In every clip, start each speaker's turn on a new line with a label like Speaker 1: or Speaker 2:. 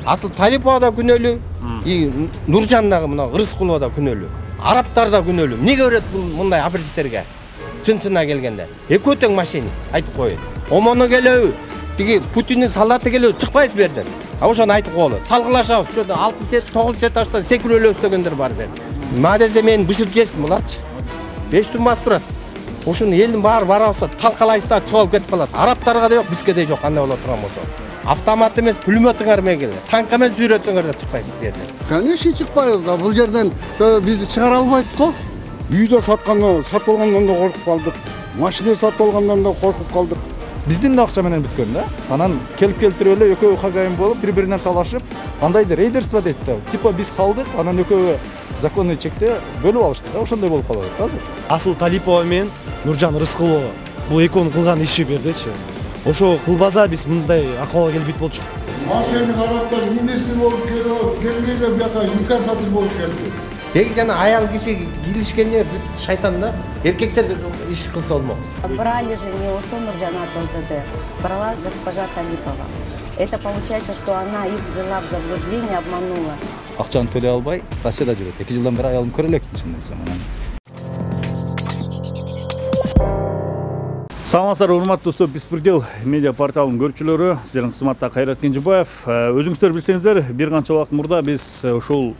Speaker 1: Асыл Талипова да күнөлүү, Нуржан дагы мына Рыскулова да күнөлүү. Арабтар да күнөлүү. Эмнеге өрөт бул мындай аферисттерге? Чын-чынына келгенде. Экөө тең машина, айтып коеюн. Омоно келеби, тиги Путиндин солдаты келеби, чыкпайсыз берден. Ошону айтып коелу. Салгылашабыз, ошо 6-9 этажда секирөлө өстөгөндөр бар бер. Ма десе мен бышырып жерсин буларчы. 5 тумбас турат. Ошону элдин баары барабызда талкалайсыз да чыгып кетип каласыз. Арабтарга да жок, бизге да жок, кандай боло турган болсо. Автомат эмес, пулеметиңер менен танк менен сүйрөтсөңөр да чыкпайсыз деді.
Speaker 2: Конечно, чыкпайбыз да. Бул жерден бизди чыгара албайт го. Үйдө сатып алгандан да коркуп калдык. Машина сатып алгандан да коркуп калдык.
Speaker 3: Биздин да акча менен бүткөн да. Анан келип эле экөө хозяин болуп, бири-биринен талашып, андайды рейдерство дейт да. Типа биз салдык, анан экөө законный чекте бөлүп алышты да. Ошондой болуп калат азыр.
Speaker 4: Асыл Талипова менен Нуржан Рыскулова бул экөөнүн кылган иши бердичи. Ошо кылбаса биз мындай акыбалга келбейт болчук.
Speaker 2: Машина караптар немеси болуп келбейди, бияка инкассатор болуп келди.
Speaker 1: Деги жана аял киши килишкенде шайтан да. Эркектер иш кылса болмок.
Speaker 5: Брали же не ОСО Нуржана от ЛТД, брала госпожа Талипова. Это получается, что она их ввела в заблуждение, обманула.
Speaker 3: Акчаны төлөй албай, Россияда жүрөт. 2 жылдан бери аялым көрө элекмин чындап айтсам. Саламатсыздар, урматтуу достор, Беспредел медиа порталынын көрүүчүлөрү, сиздердин кызматта Кайрат Кенжебаев. Өзүңүздөр билсеңиздер, бир канча убакыт мурда биз ушул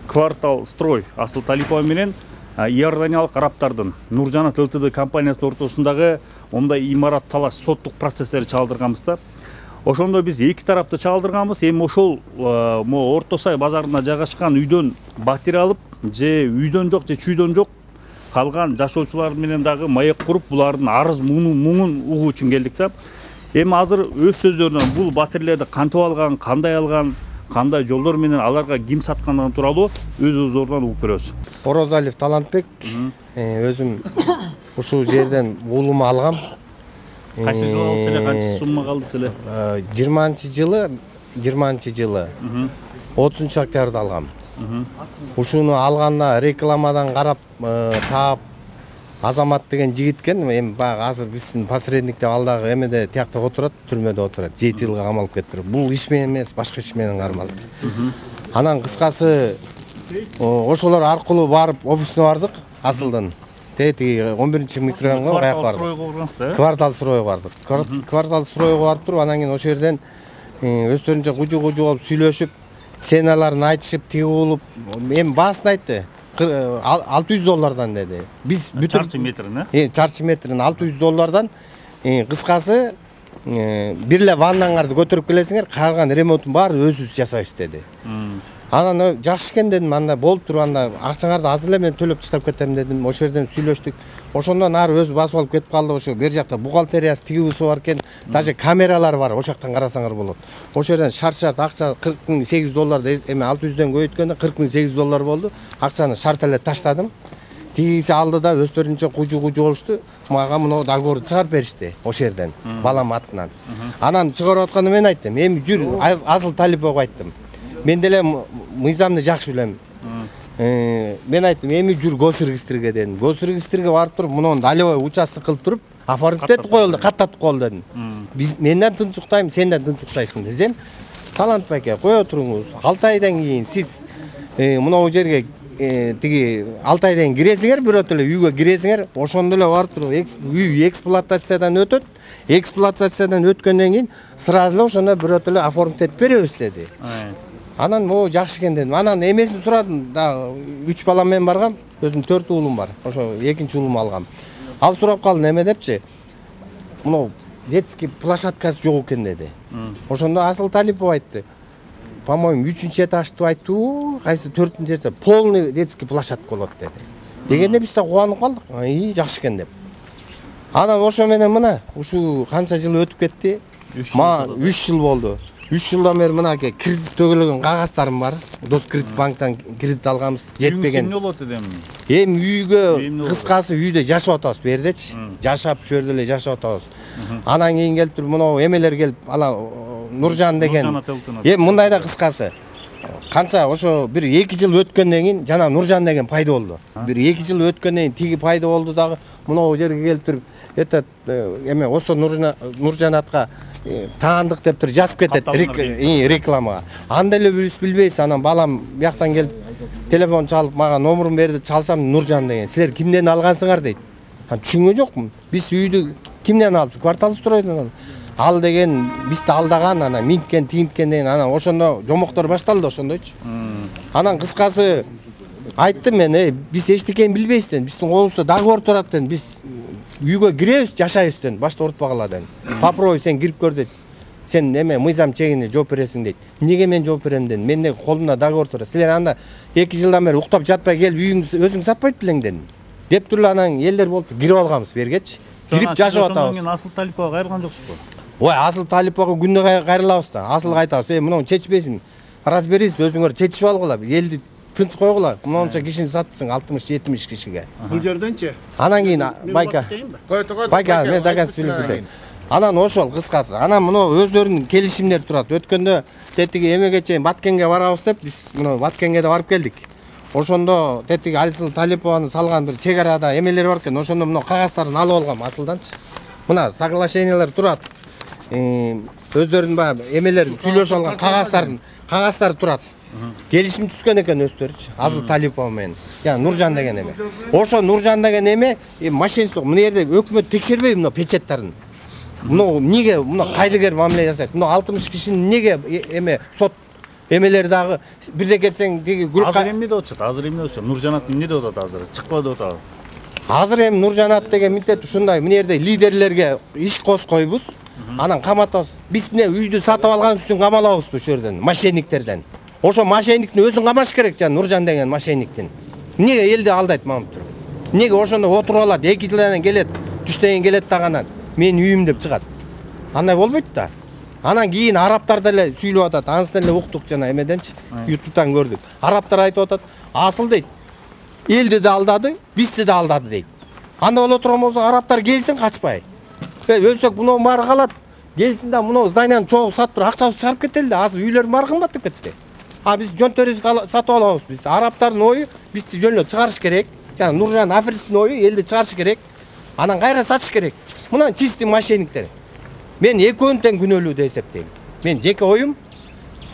Speaker 3: Квартал Строй Асыл Талипова менен Иорданиялык араптардын Нуржанат ЛТД компаниясынын ортосундагы ондай имарат талаш соттук процесстери чалдырганбыз да. Ошондо биз эки тарапты чалдырганбыз. Эми ошол Орто Сай базарында жайгашкан үйдөн батир алып, же үйдөн жок, же чүйдөн жок калган жашоочулар менен дагы маек куруп, булардын арыз муңун угуу үчүн келдик да. Эми азыр өз сөздөрүнөн бул батирлерди кантип алган, кандай жолдор менен аларга ким саткандыгы тууралуу өз ордунан угуп көрөбүз.
Speaker 1: Орозалиев Талантбек, өзүм ушул жерден уулуму алгам.
Speaker 3: Кайсы жылы алып эле, канча сумма калды эле?
Speaker 1: 20-жылы 30 октябрда алгам. Ушуну алганда рекламадан карап таап Азамат деген жигиткен, эми баягы азыр биздин посредник деп алдагы эмеде тиякта отурат, түрмөдө отурат. 7 жылга камалып кетти. Бул иш менен эмес, башка иш менен кармалды. Анан кыскасы ошолор аркылуу барып офисине бардык, Асылдын. Теги 11-чи микрорайонго каяк бардык. Квартал Стройго бардык. Квартал Стройго барып туруп, анан кийин ошол жерден өздөрүнчө кужу болуп сүйлөшүп, сценаларын айтышып, тиги болуп, эми баасын айтты. $600 dedi. Biz bütün
Speaker 3: çarşı metrine.
Speaker 1: Çarşı metrine $600. Kıskası birle vannаңарды көтөрүп келесиңер, карган ремонтун баары өзүбүз жасайбыз dedi. Анан жакшы экен дедим, анда болуп турганда акчаңарды азыр эле мен төлөп таштап кетем дедим. Ошол жерден сүйлөштүк. Ошондон ары өзү басып алып кетип калды. Ошо бер жакта бухгалтериясы тигүүсү бар экен, даже камералар бар, ошол жактан карасаңар болот. Ошол жерден шарт акча $40,800 эми $600дөн көбөйткөндө $40,800 болду. Акчаны шарт эле таштадым. Тигиси алды да өздөрүнчө кужу болушту. Мага мына договорду чыгарып беришти ошол жерден, балам атынан. Анан чыгарып атканда мен айттым, эми жүр Асыл Талиповго айттым. Мен деле мыйзамды жакшы билем. Мен айттым, эми жүр госрегистрге дедим. Госрегистрге барып туруп, мунун долевой участок кылып туруп, оформить коюлду, каттатып коюлду дедим. Менден тынчуктайм, сенден тынчуктайсың десем, Талантбек аке, кое туруңуз. 6 айдан кийин сиз мына жерге тиги 6 айдан киресиңер, бирөт эле үйгө киресиңер, ошондо эле барып туруп үй эксплуатациядан өтөт. Эксплуатациядан өткөндөн кийин сразу эле ошондо бирөт эле оформить этип беребиз деди. Анан жакшы экен дедим. Анан эмесин сурадым, да 3 балам менен баргам, өзүм 4 уулум бар. Ошо экинчи уулумду алгам. Ал сурап калдым, эме депчи. Мына детский площадкасы жок экен деди. Ошондо Асыл Талипов айтты. По-моему, 3-чү этажды айтты, кайсы 4-чү этажда полный детский площадка болот деди. Дегенде биз да кубанып калдык. Жакшы экен деп. Анан ошо менен мына ушу канча жыл өтүп кетти. 3 жыл болду. 3 жылдан бери мынаке кредит төгөлгөн кагаздарым бар. Дос кредит банктан кредит алганбыз, жетпеген.
Speaker 3: Эмне болот эми?
Speaker 1: Эми үйгө кыскасы үйдө жашап атабыз бердечи. Жашап ошол жерде эле жашап атабыз. Анан кийин келип туруп мына эмелер келип, ала Нуржан деген. Эми мындайда кыскасы. Канча ошо бир 2 жыл өткөндөн кийин жана Нуржан деген пайда болду. Бир 2 жыл өткөндөн кийин тиги пайда болду дагы. Мына жерге келип туруп этот эме осы Нуржанатка таандык деп туруп жазып кетет рекламага. Андай эле билбейсиз, анан балам бияктан келип телефон чалып мага номерин берди, чалсам Нуржан деген. Силер кимден алгансыңар дейт. Түшүнгөн жокмун. Биз үйдү кимден алыппыз? Квартал стройдон ал деген бизди алдаган, анан минткен, тигинткен деген, анан ошондо жомоктор башталды ошондойчу. Анан кыскасы айттым мен, биз эчтекени билбейсиз, биздин колубузда договор турат дедим. Биз үйгө киребиз, жашайбыз дедим. Башта урутпагыла дедим. Попробуй сен кирип көр дейт. Сен эме мыйзам чегине жооп бересиң дейт. Эмнеге мен жооп берем дедим. Менде колумда договор турат. Силер анда 2 жылдан бери уктап жатпай келип үйүңдү өзүң сатпайт белең дедим. Деп туруп анан элдер болуп кирип алганбыз бергечи. Кирип жашап атабыз.
Speaker 3: Асыл Талиповго кайрылган жоксузбу?
Speaker 1: Ой, Асыл Талиповго күндө кайрылабыз да. Асыл айтабыз, муну чечпейсиң. Разберись, өзүңөр чечип алгыла. Элди тынч койгула. Мынанча кишини сатсың 60-70 кишиге.
Speaker 2: Бул жерденчи?
Speaker 1: Анан кийин байка. Байка, мен дагы сүйлөп кетейин. Анан ошол кыскасы. Анан муну өздөрүнүн келишимдери турат. Өткөндө тетиги эмеге чейин Баткенге барабыз деп биз муну Баткенге да барып келдик. Ошондо тетиги Асыл Талипованы салган бир чек арада эмелер бар экен. Ошондо муну кагаздарын алып алгам Асылданчы. Мына соглашениялар турат. Өздөрүнүн баягы эмелер сүйлөшүп алган кагаздары турат. Келишим түзгөн экен өздөрүчү. Асыл Талипов менен. Яна Нуржан деген эме. Ошо Нуржан деген эме мошенниктик. Мына жерде өкмөт текшербейби мына печаттарын? Мына эмнеге мына кайдыгер мамиле жасайт? Мына 60 кишини эмнеге эме сот эмелер дагы бирде кетсең деги
Speaker 3: Азыр эмне деп атышат? Азыр эмне деп атышат? Нуржанат эмне деп атат азыр? Чыкпа деп атат.
Speaker 1: Азыр эми Нуржанат деген милдет ушундай мына жерде лидерлерге иш койбуз. Анан каматабыз. Биз эмне үйдү сатып алганыбыз үчүн камалабызбы ошол жерден, мошенниктерден. Ошо мошенниктин өзүн камаш керек жана Нуржан деген мошенниктин. Эмнеге элди алдайт мамып туруп? Эмнеге ошондо отуруп алат, 2 жылдан келет, түштен келет дагы менин үйүм деп чыгат. Андай болбойт да. Анан кийин арабтар деле сүйлөп атат. Анысынан эле уктук жана эмеденчи, YouTube'дан көрдүк. Арабтар айтып атат, Асыл дейт. Элди да алдады, бизди да алдады дейт. Анда боло турган болсо арабтар келсин качпай. Өлсөк муну баары калат. Келсин да муну зданияны чогуу сатып туруп акчабызды чыгарып кетели да. Азыр үйлөрүн баары кымбаттап кетти. Биз жөнтөрүбүз сатып алабыз. Биз арабтардын ою бизди жөнлө чыгарыш керек. Жана Нуржан аферисттин ою элди чыгарыш керек. Анан кайра сатыш керек. Мына чистый мошенниктер. Мен экөөнү тең күнөөлүү деп эсептейм. Мен жеке оюм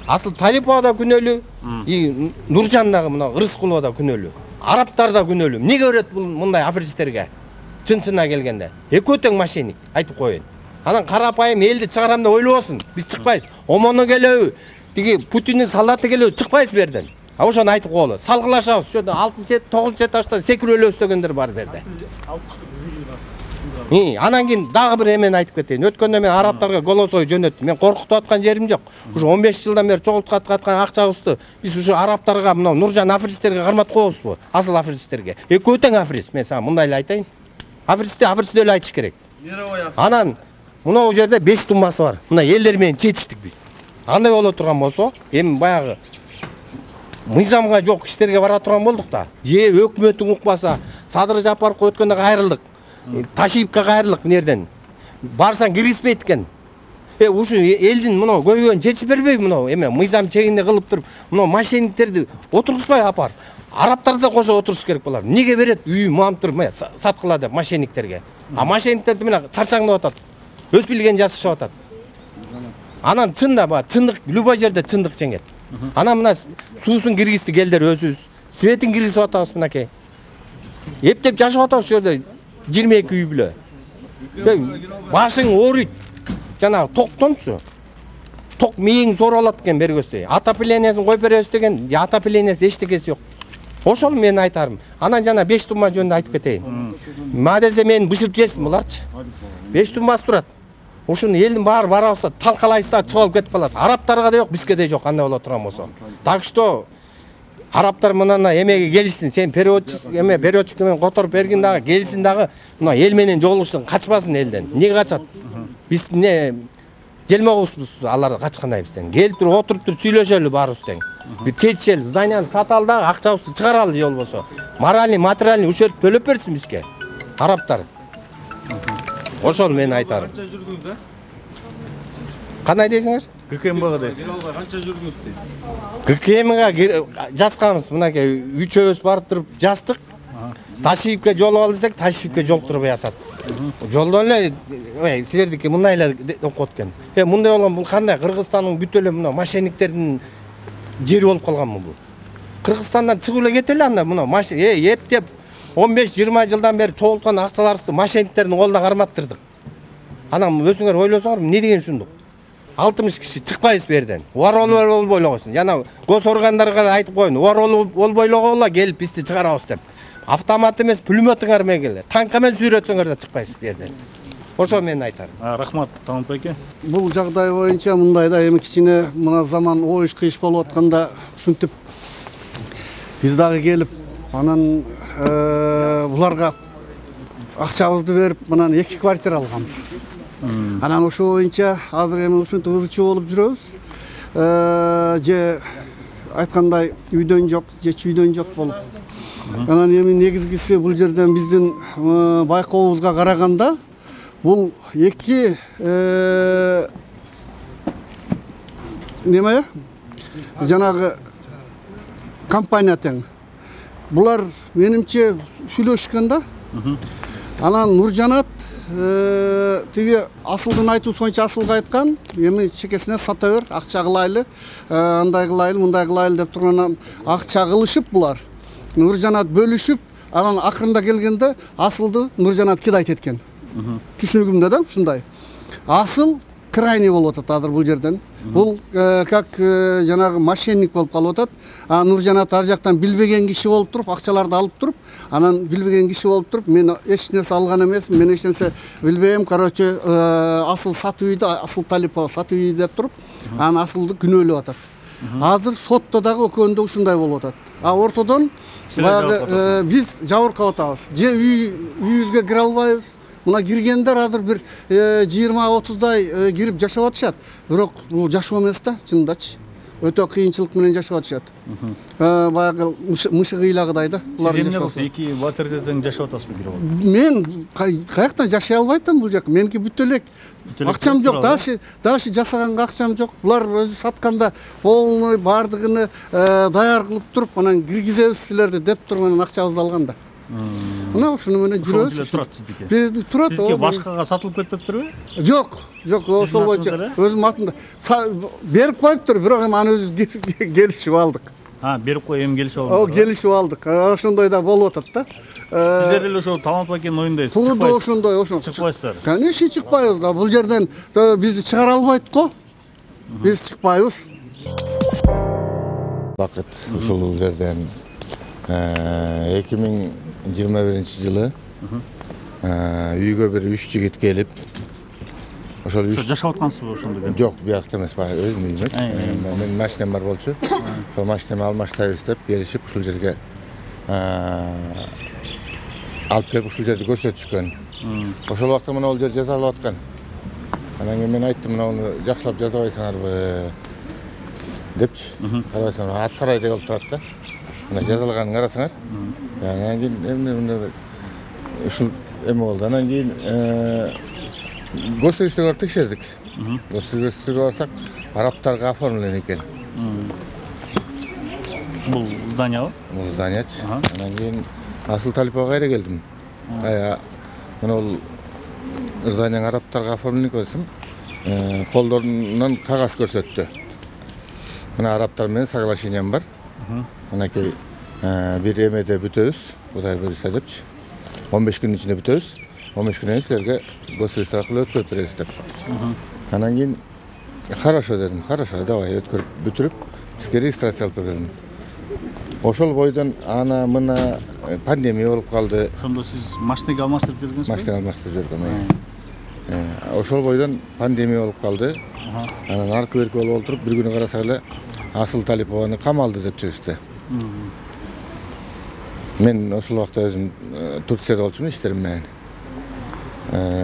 Speaker 1: Асыл Талипова да күнөөлүү, Нуржан дагы мына Рыскулова да күнөөлүү. Арабтар да күнөөлүү. Эмнеге берет бул мындай аферисттерге? Чын-чынына келгенде. Экөө тең мошенник, айтып коеюн. Анан карапайым элди чыгарам деп ойлобосун. Биз чыкпайбыз. Омону келеби, тиги Путиндин солдаты келеби, чыкпайбыз берден. Ошону айтып коелу. Салгылашабыз. Ошо 6-9 этажда секирип эле өстөгөндөр бар берде. Анан кийин дагы бир эмени айтып кетейин. Өткөндө мен арабтарга голосой жөнөттүм. Мен коркутуп аткан жерим жок. Ушу 15 жылдан бери чогултуп аткан акчабызды биз ушу арабтарга, мына Нуржан аферисттерге карматып коебузбу? Асыл аферисттерге. Экөө тең аферист. Мен сага мындай эле айтайын. Аферист эле айтыш керек. Анан мына жерде 5 тумбасы бар. Мына элдер менен чечиштик биз. Андай боло турган болсо, эми баягы мыйзамга жок иштерге бара турган болдук да. Же өкмөттүн укпаса, Садыр Жапаровго өткөндө кайрылдык. Ташиевке кайрылдык нерден. Барсаң киргизбейт экен. Ушу элдин мына көйгөйүн чечип бербейби мына эме мыйзам чегинде кылып туруп, мына мошенниктерди отургузбай апар. Арабтар да кошо отуруш керек болар. Эмнеге берет үй мамып туруп саткыла деп мошенниктерге. Мошенниктерди мына чарчаңдап атат. Өз билген жасашып атат. Анан чында ба, чындык любой жерде чындык жеңет. Анан мына суусун киргиздик элдер өзүбүз. Светин киргизип атабыз мынакей. Эптеп жашап атабыз ошол жерде 22 үй бүлө. Башың ооруйт. Жана токтончу. Ток мээң зор болот экен бергөстөй. Отоплениесин коюп беребиз деген, отоплениеси эчтекеси жок. Ошол мен айтарым. Анан жана 5 тумба жөнүндө айтып кетейин. Мадезе мени бышырып жешсин буларчы. 5 тумбасы турат. Ушуну элдин баары барабызда талкалайсызда чыгып алып кетип каласыз. Арабтарга да жок, бизге да жок, андай боло турган болсо. Так что арабтар мына эмеге келишсин. Сен переводчик менен которуп бергин дагы, келсин дагы, мына эл менен жолугуштан качпасын элден. Эмнеге качат? Биз эмне желмогубузбуз аларды качкандай бизден. Келип туруп отуруп туруп сүйлөшөлү баарыбыз тең. Бир чечели, зданияны сатып ал дагы, акчабызды чыгаралы же болбосо. Моральный, материальный ушерт төлөп берсин бизге. Арабтар. Ошол мен айтарым.
Speaker 2: Канча жүрдүңүз да?
Speaker 1: Кандай дейсиңер?
Speaker 3: ГКМБга дейт.
Speaker 2: Канча жүрдүңүз дейт?
Speaker 1: ГКМга жазганбыз, мынакей үчөөбүз барып туруп жаздык. Ташиевке жол ал десек, Ташиевке жолуктурбай атат. Жолдон эле силердики мындай эле деп коет экен. Мындай болгон бул кандай? Кыргызстандын бүт эле мына мошенниктердин жери болуп калганбы бул? Кыргызстандан чыгып эле кете эле анда мына эптеп 15-20 жылдан бери чогулткан акчаларыбызды мошенниктердин колуна карматтырдык. Анан өзүңөр ойлосоңор, эмне деген ушундук? 60 киши чыкпайбыз берден. Убар болбой эле койсун. Жана гос органдарга айтып коюн, убар болбой эле койгула, келип бизди чыгарабыз деп. Автомат эмес, пулеметиңер менен келе. Танка менен сүйрөтсөңөр да чыкпайсыз берден. Ошо мен айтарым.
Speaker 3: Рахмат, Талант байке.
Speaker 2: Бул жагдай боюнча мындай да эми кичине мына заман оюш кыйыш болуп атканда ушинтип биз дагы келип анан буларга акчабызды берип мынан 2 квартира алганбыз. Анан ошо боюнча азыр эми ушинтип ызычуу болуп жүрөбүз. Же айткандай үйдөн жок, же чүйдөн жок болуп. Анан эми негизгиси бул жерден биздин байкообузга караганда бул 2 неме жанагы компания тең. Булар менимче сүйлөшкөн да. Анан Нуржанат тиги асылдын айтуу сонча асылга айткан, эми чекесине сата бер, акча кылайлы, андай кылайлы, мындай кылайлы деп турган акча кылышып булар. Нуржанат бөлүшүп, анан акырында келгенде асылды Нуржанат кидайт эткен. Түшүнүгүмдө да ушундай. Асыл крайний болуп атат азыр бул жерден. Бул как жанагы мошенник болуп калып атат. Нуржанат ар жактан билбеген киши болуп туруп, акчаларды алып туруп, анан билбеген киши болуп туруп, мен эч нерсе алган эмесмин, мен эч нерсе билбейм, короче, асыл сатып үйдү, асыл Талипова сатып үйдү деп туруп, анан асылды күнөөлөп атат. Азыр сотто дагы экөөндө ушундай болуп атат. Ортодон баягы биз жабыркап атабыз. Же үйүбүзгө кире албайбыз. Мына киргендер азыр бир 20-30дай кирип жашап атышат. Бирок бул жашоо эмес да, чындачы. Өтө кыйынчылык менен жашап атышат. Баягы мышы кыйлагыдай да.
Speaker 3: Сиз эмне кылсыз? 2 батырда тең жашап атасызбы кирип?
Speaker 2: Мен каяктан жашай албай атам бул жак. Меники бүт элек акчам жок, дагы жасаганга акчам жок. Булар өзү сатканда полный бардыгыны даяр кылып туруп, анан киргизебиз силерди деп турган акчабызды алганда. Мына ушуну менен жүрөбүз.
Speaker 3: Турат сиздики.
Speaker 2: Бизди турат.
Speaker 3: Сизге башкага сатылып кетпептирби?
Speaker 2: Жок, ошол боюнча өзүм атымда берип коюптур, бирок эми аны өзүбүз келишип алдык.
Speaker 3: Берип коюп эми келишип алдык.
Speaker 2: Келишип алдык. Ошондой да болуп атат да.
Speaker 3: Сиздер деле ошо Талант байкенин оюндайсыз.
Speaker 2: Туура ошондой.
Speaker 3: Чыкпайсыздар.
Speaker 2: Конечно, чыкпайбыз да. Бул жерден бизди чыгара албайт го. Биз чыкпайбыз.
Speaker 6: Бакыт ушул жерден 2021-жылы үйгө бир 3 жигит келип, ошол
Speaker 3: жашап аткансызбы ошондо?
Speaker 6: Жок, биякта эмес, өзүмдүн үйүм. Менин машинам бар болчу. Ошол машинамды алмаштайбыз деп келишип, ушул жерге алып келип ушул жерди көрсөтүшкөн. Ошол убакта мына бул жер жазалып аткан. Анан кийин мен айттым, мына жакшылап жазабайсыңарбы депчи. Карабайсыңар, ат сарайда болуп турат да. Мына жазалганын карасаңар. Анан кийин эмне ушул эме болду. Анан кийин госрегистрге барып текшердик. Госрегистрге барсак, арабтарга оформлен экен.
Speaker 3: Бул зданиябы?
Speaker 6: Бул зданиячы. Анан кийин Асыл Талиповго кайра келдим. Мына бул зданияң арабтарга оформлен экен. Колдорунан кагаз көрсөттү. Мына арабтар менен соглашением бар. Анакей бир эмеде бүтөбүз, Кудай буйруса депчи. 15 күнүн ичинде бүтөбүз. 15 күнөн кийин силерге госрегистр аркылуу өткөрүп беребиз деп. Анан кийин хорошо дедим. Хорошо, давай өткөрүп бүтүрүп, сизге регистрация алып бергем. Ошол бойдон ана мына пандемия болуп калды.
Speaker 3: Ошондо сиз машинеге алмаштырып жүргөнсүзбү?
Speaker 6: Машинеге алмаштырып жүргөм. Ошол бойдон пандемия болуп калды. Анан аркы берки болуп олтуруп, бир күнү карасак эле Асыл Талипованы камалды деп чыгышты. Мен ошол убакта өзүм Турцияда болчумун иштерим менен.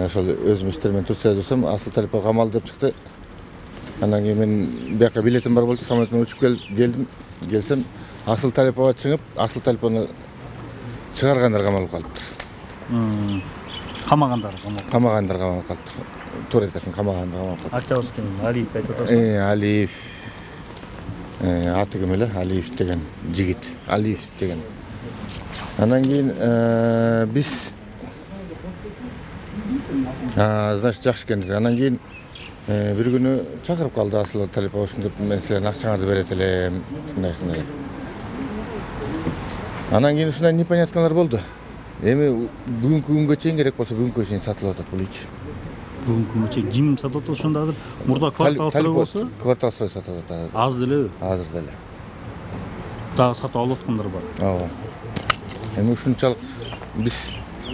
Speaker 6: Ошол өзүм иштер менен Турцияда жүрсөм, Асыл Талипова камалды деп чыкты. Анан кийин мен бияка билетим бар болчу, самолет менен учуп келсем, Асыл Талипова чыгып, Асыл Талипованы чыгаргандар камалып калыптыр.
Speaker 3: Камагандар
Speaker 6: камалып калыптыр. Туура айтасың, камагандар камалып калыптыр.
Speaker 3: Ачабыз ким? Алиев айтып атасызбы?
Speaker 6: Алиев. Аты ким эле? Алиев деген жигит. Алиев деген. Анан кийин биз Значит, жакшы экен деди. Анан кийин бир күнү чакырып калды Асыл Талипова, ушинтип мен силердин акчаңарды берет элем, ушундай. Анан кийин ушундай непоняткалар болду. Эми бүгүнкү күнгө чейин керек болсо бүгүнкү чейин сатылып атат бул үй.
Speaker 3: Бүгүнкү күнгө чейин ким сатып атат ошондо азыр? Мурда квартал строй болсо?
Speaker 6: Квартал строй сатып атат.
Speaker 3: Аз делеби?
Speaker 6: Азыр деле.
Speaker 3: Дагы сатып алып аткандар бар.
Speaker 6: Ооба. Эми ушунчалык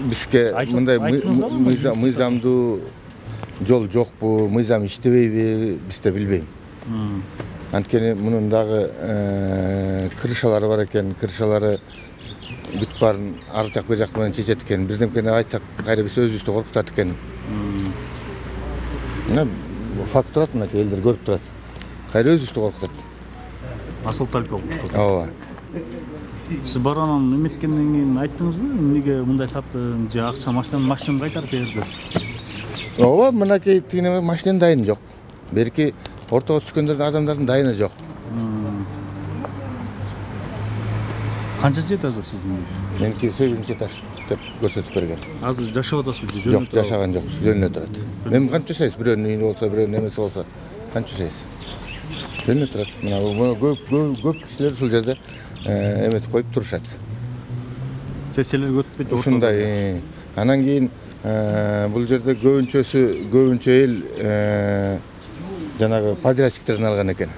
Speaker 6: бизге мындай мыйзамдуу жол жокпу, мыйзам иштебейби, биз да билбейм. Анткени мунун дагы крышалары бар экен, крышалары бүт баарын ар жак бер жак менен чечет экен. Бирдемкени айтсак, кайра биз өзүбүздү коркутат экен. Факт турат, мынакей элдер көрүп турат. Кайра өзүбүздү коркутат.
Speaker 3: Асыл Талипов.
Speaker 6: Ооба.
Speaker 3: Сиз баранан эметкенден кийин айттыңызбы, эмнеге мындай саттың, же акча машинаны кайтарып берди?
Speaker 6: Ооба, мынакей тигине машинанын дайыны жок. Берки ортого түшкөндөрдүн адамдардын дайыны жок.
Speaker 3: Канча жет азыр сиздин?
Speaker 6: Меники 8-чи этаж деп көрсөтүп берген.
Speaker 3: Азыр жашап атасызбы же?
Speaker 6: Жок, жашаган жокпуз, жөнүнө турат. Мен канча жашайбыз? Бирөөнүн үйүндө болсо, бирөөнүн эмеси болсо, канча жашайбыз? Жөнүнө турат. Мына көп кишилер ушул жерде эметип коюп турушат.
Speaker 3: Сессиялар өтпөйт.
Speaker 6: Ушундай. Анан кийин бул жерде көбүнчө эл жанагы подрядчиктерден алган экен.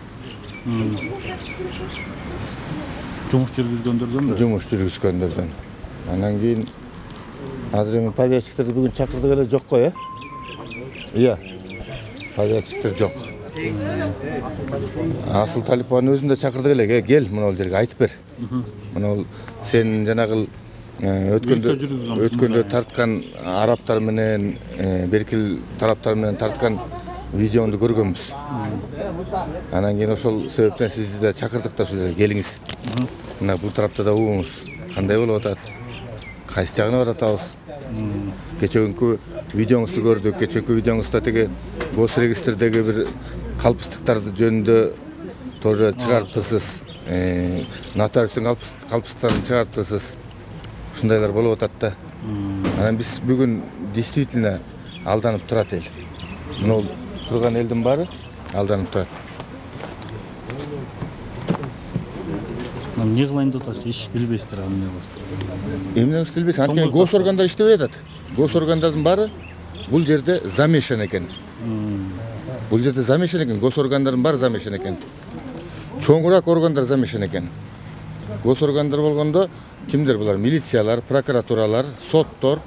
Speaker 3: Жумуш жүргүзгөндөрдөн?
Speaker 6: Жумуш жүргүзгөндөрдөн. Анан кийин азыр эми подрядчиктерди бүгүн чакырдык эле жок го, Iya. Подрядчиктер жок. Асыл Талиповдун өзүн да чакырдык эле, кел мына бул жерге айтып бер. Мына сен жанагы өткөндө тарткан арабтар менен, беркил тараптар менен тарткан видеоңду көргөнбүз. Анан кийин ошол себептен сизди да чакырдык да ушул жерге келиңиз. Мына бул тарапта да угуңуз. Кандай болуп атат? Кайсы жагына баратабыз? Кечеүнкү видеоңузду көрдүк. Кечеүнкү видеоңузда теге госрегистрдеги бир калпыстыктарды жөнүндө тоже чыгарыптырсыз. Нотариустун калпыстыктарын чыгарыптырсыз. Ушундайлар болуп атат да. Анан биз бүгүн действительно алданып турат эл. Мына турган элдин баары алданып турат.
Speaker 3: Не кылайын деп атасыз? Эч билбейсиздер аны эмне кыласыздар.
Speaker 6: Эмне кылышты билбейсиң? Анткени госоргандар иштебей атат. Госоргандардын баары бул жерде замешан экен. Бул жерде замешан экен, госоргандардын баары замешан экен. Чоңураак органдар замешан экен. Госоргандар болгондо кимдер булар? Милициялар, прокуратуралар, соттор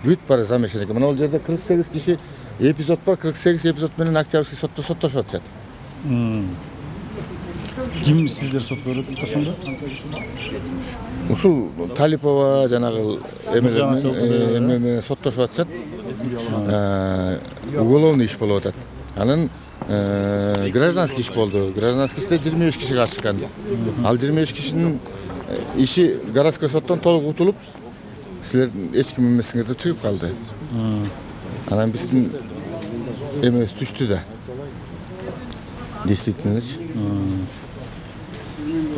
Speaker 6: бүт баары замешан экен. Мына бул жерде 48 киши эпизод бар, 48 эпизод менен Октябрьский сотто соттошуп атышат.
Speaker 3: Ким сиздер сотко берет ошондо?
Speaker 6: Ушул Талипова жанагы эме соттошуп атышат. Уголовный иш болуп атат. Анан гражданский иш болду. Гражданский иште 25 киши катышкан. Ал 25 кишинин иши городской соттон толук утулуп, силер эч ким эмесиңер деп чыгып калды. Анан биздин эмебиз түштү да. Действительно.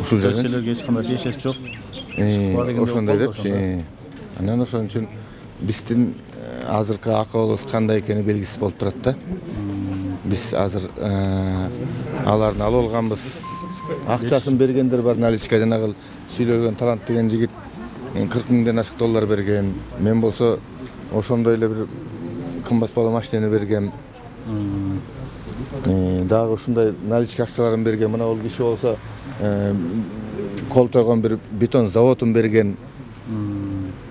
Speaker 6: Ушул жерден
Speaker 3: силерге эч кандай тиешеси жок.
Speaker 6: Ошондой депчи. Анан ошон үчүн биздин азыркы акыбыбыз кандай экени белгисиз болуп турат да. Биз азыр аларды алып алганбыз. Акчасын бергендер бар, наличка жанагы сүйлөгөн Талант деген жигит 40 миңден ашык доллар берген. Мен болсо ошондой эле бир кымбат бала машинаны бергем. Дагы ушундай наличка акчаларын берген. Мына бул киши болсо кол тойгон бир бетон заводун берген.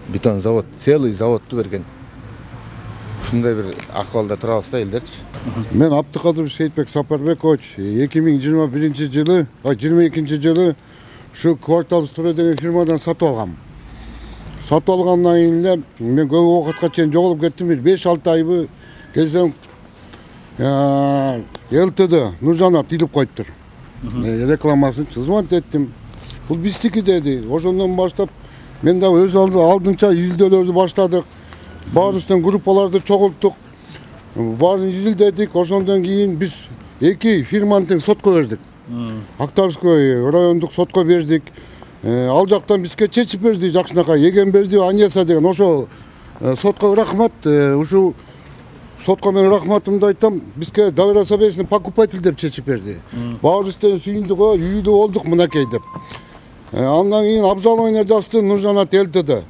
Speaker 6: Бетон завод, целый заводду берген. Ушундай бир акыбалда турабыз да элдерчи.
Speaker 2: Мен Абдыкадыров Сейитбек Сапарбекович 2021 жылы, 22 жылы şu Kvartal Stroy деген фирмадан сатып алгам. Сатып алгандан кийин мен көп убакытка чейин жоголуп кеттим. 5-6 айбы келсем ЛТД Нуржанат илип коюптур. Рекламасын звонить еттим. Бул биздики деди. Ошондон баштап мен да өз алдынча изилдөөлөрдү баштадык. Баарыбыздын группаларды чогулттук. Баарын изилдедик. Ошондон кийин биз эки фирманы тең сотко бердик. Октябрьский райондук сотко бердик. Ал жактан бизге чечип берди, жакшынакай еген берди, Аньеса деген ошо сотко рахмат. Ушу сотко мен рахматымды айтам. Бизге Давыр Асабеевични покупатель деп чечип берди. Баарыбыздан сүйүндүк, үйдө болдук мынакей деп. Андан кийин обжалование жазды Нуржанат ЛТД.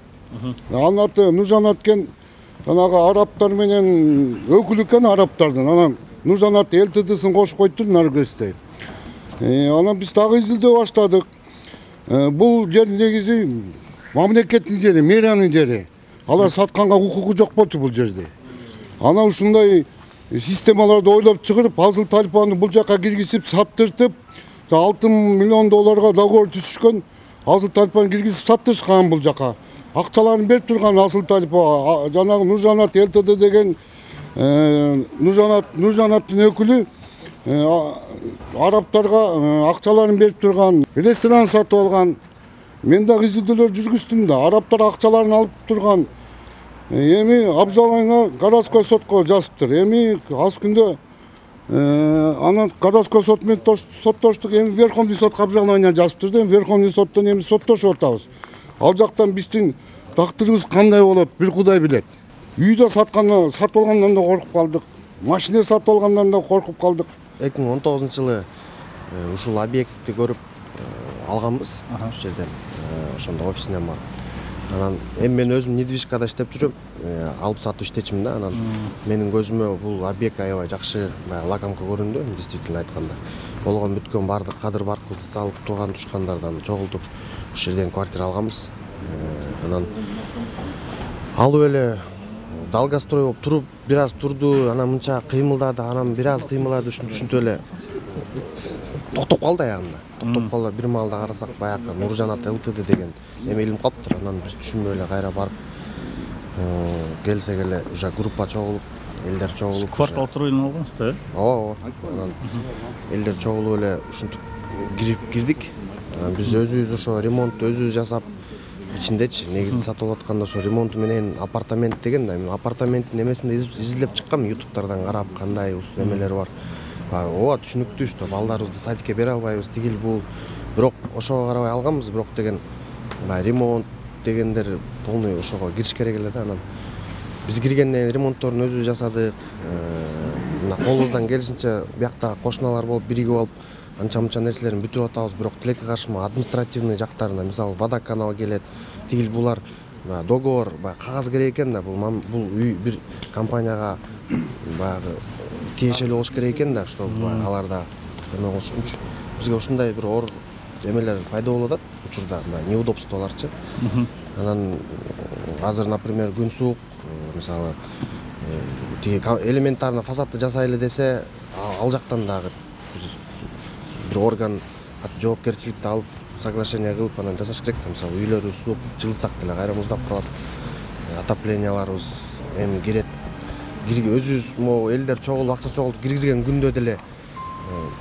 Speaker 2: Анаты Нуржанат кен жанагы арабтар менен өкүл экен арабтардын. Анан Нуржанат ЛТДсин кошуп койду Наргизде. Анан биз дагы изилдөө баштадык. Бул жер негизи мамлекеттин жери, мэриянын жери. Алар сатканга укугу жок болчу бул жерде. Ана ушундай системаларды ойлоп чыгырып, Асыл Талипаны бул жака киргизип, саттыртып, $6 миллион договор түзүшкөн. Асыл Талипаны киргизип саттырышкан бул жака. Акчаларын берип турган Асыл Талипа, жанагы Нуржанат ЛТД деген Нуржанаттын өкүлү арабтарга акчаларын берип турган, ресторан сатып алган. Мен дагы изилдөөлөр жүргүздүм да, арабтар акчаларын алып турган. Эми обжалование городской сотко жазыптыр. Эми аз күндө анан городской сот менен соттоштук. Эми Верховный сотко обжалование жазыптыр да, Верховный соттон эми соттошуп атабыз. Ал жактан биздин тактырыбыз кандай болот, бир Кудай билет. Үйдө сатып алгандан да коркуп калдык. Машина сатып алгандан да коркуп калдык.
Speaker 1: 2019-жылы ушул объектти көрүп алганбыз ушул жерден. Ошондо офисинен барып. Анан эми мен өзүм недвижкада иштеп жүрөм. Алып сатып иштечимин да. Анан менин көзүмө бул объект аябай жакшы, лакамка көрүндү, действительно айтканда. Болгон бүткөн бардык кадыр баркыбызды салып, тууган тушкандардан чогултуп ушул жерден квартира алганбыз. Анан алып эле Долгострой болуп туруп, бир аз турду, анан мынча кыймылдады, анан бир аз кыймылдады, ушинтип эле токтоп калды аягында. Токтоп калды, бир маалда карасак баягы Нуржанат ЛТД деген эме илинип калыптыр. Анан биз түшүнбөй эле кайра барып келсек эле уже группа чогулуп, элдер чогулуп.
Speaker 3: Квартал стройлун алгансыздар, э?
Speaker 1: Ооба. Анан элдер чогулуп эле ушинтип кирдик. Биз өзүбүз ошо ремонтту өзүбүз жасап, ичиндечи негизи сатып атканда ошо ремонт менен апартамент деген да, апартаменттин эмесинде изилдеп чыккам, ютубтардан карап кандай эмелер бар. Ооба түшүнүктүү, что балдарыбызды садикке бере албайбыз, тигил бул. Бирок ошого карабай алганбыз, бирок деген ремонт дегендер полный ошого кириш керек эле да. Анан биз киргенден ремонтторун өзүбүз жасадык. Мына колубуздан келишинче биякта кошуналар болуп биригип алып анча-мынча нерселерин бүтүрүп атабыз, бирок тилекке каршы административный жактарына, мисалы водоканал келет, тигил булар договор, кагаз керек экен да, бул үй бир компанияга баягы тиешелүү болуш керек экен да, что аларда эме болуш үчүн бизге ушундай бир оор эмелер пайда болуп атат учурда, неудобстволорчу. Анан азыр, например, күн суук, мисалы тиги элементарно фасадты жасайлы десе, ал жактан дагы бир орган жоопкерчиликти алып, соглашение кылып анан жасаш керек да. Мисалы үйлөрү суук жылытсак деле кайра муздап калат. Отопленияларыбыз эми кирет. Өзүбүз могу элдер чогулуп, акча чогултуп киргизген күндө деле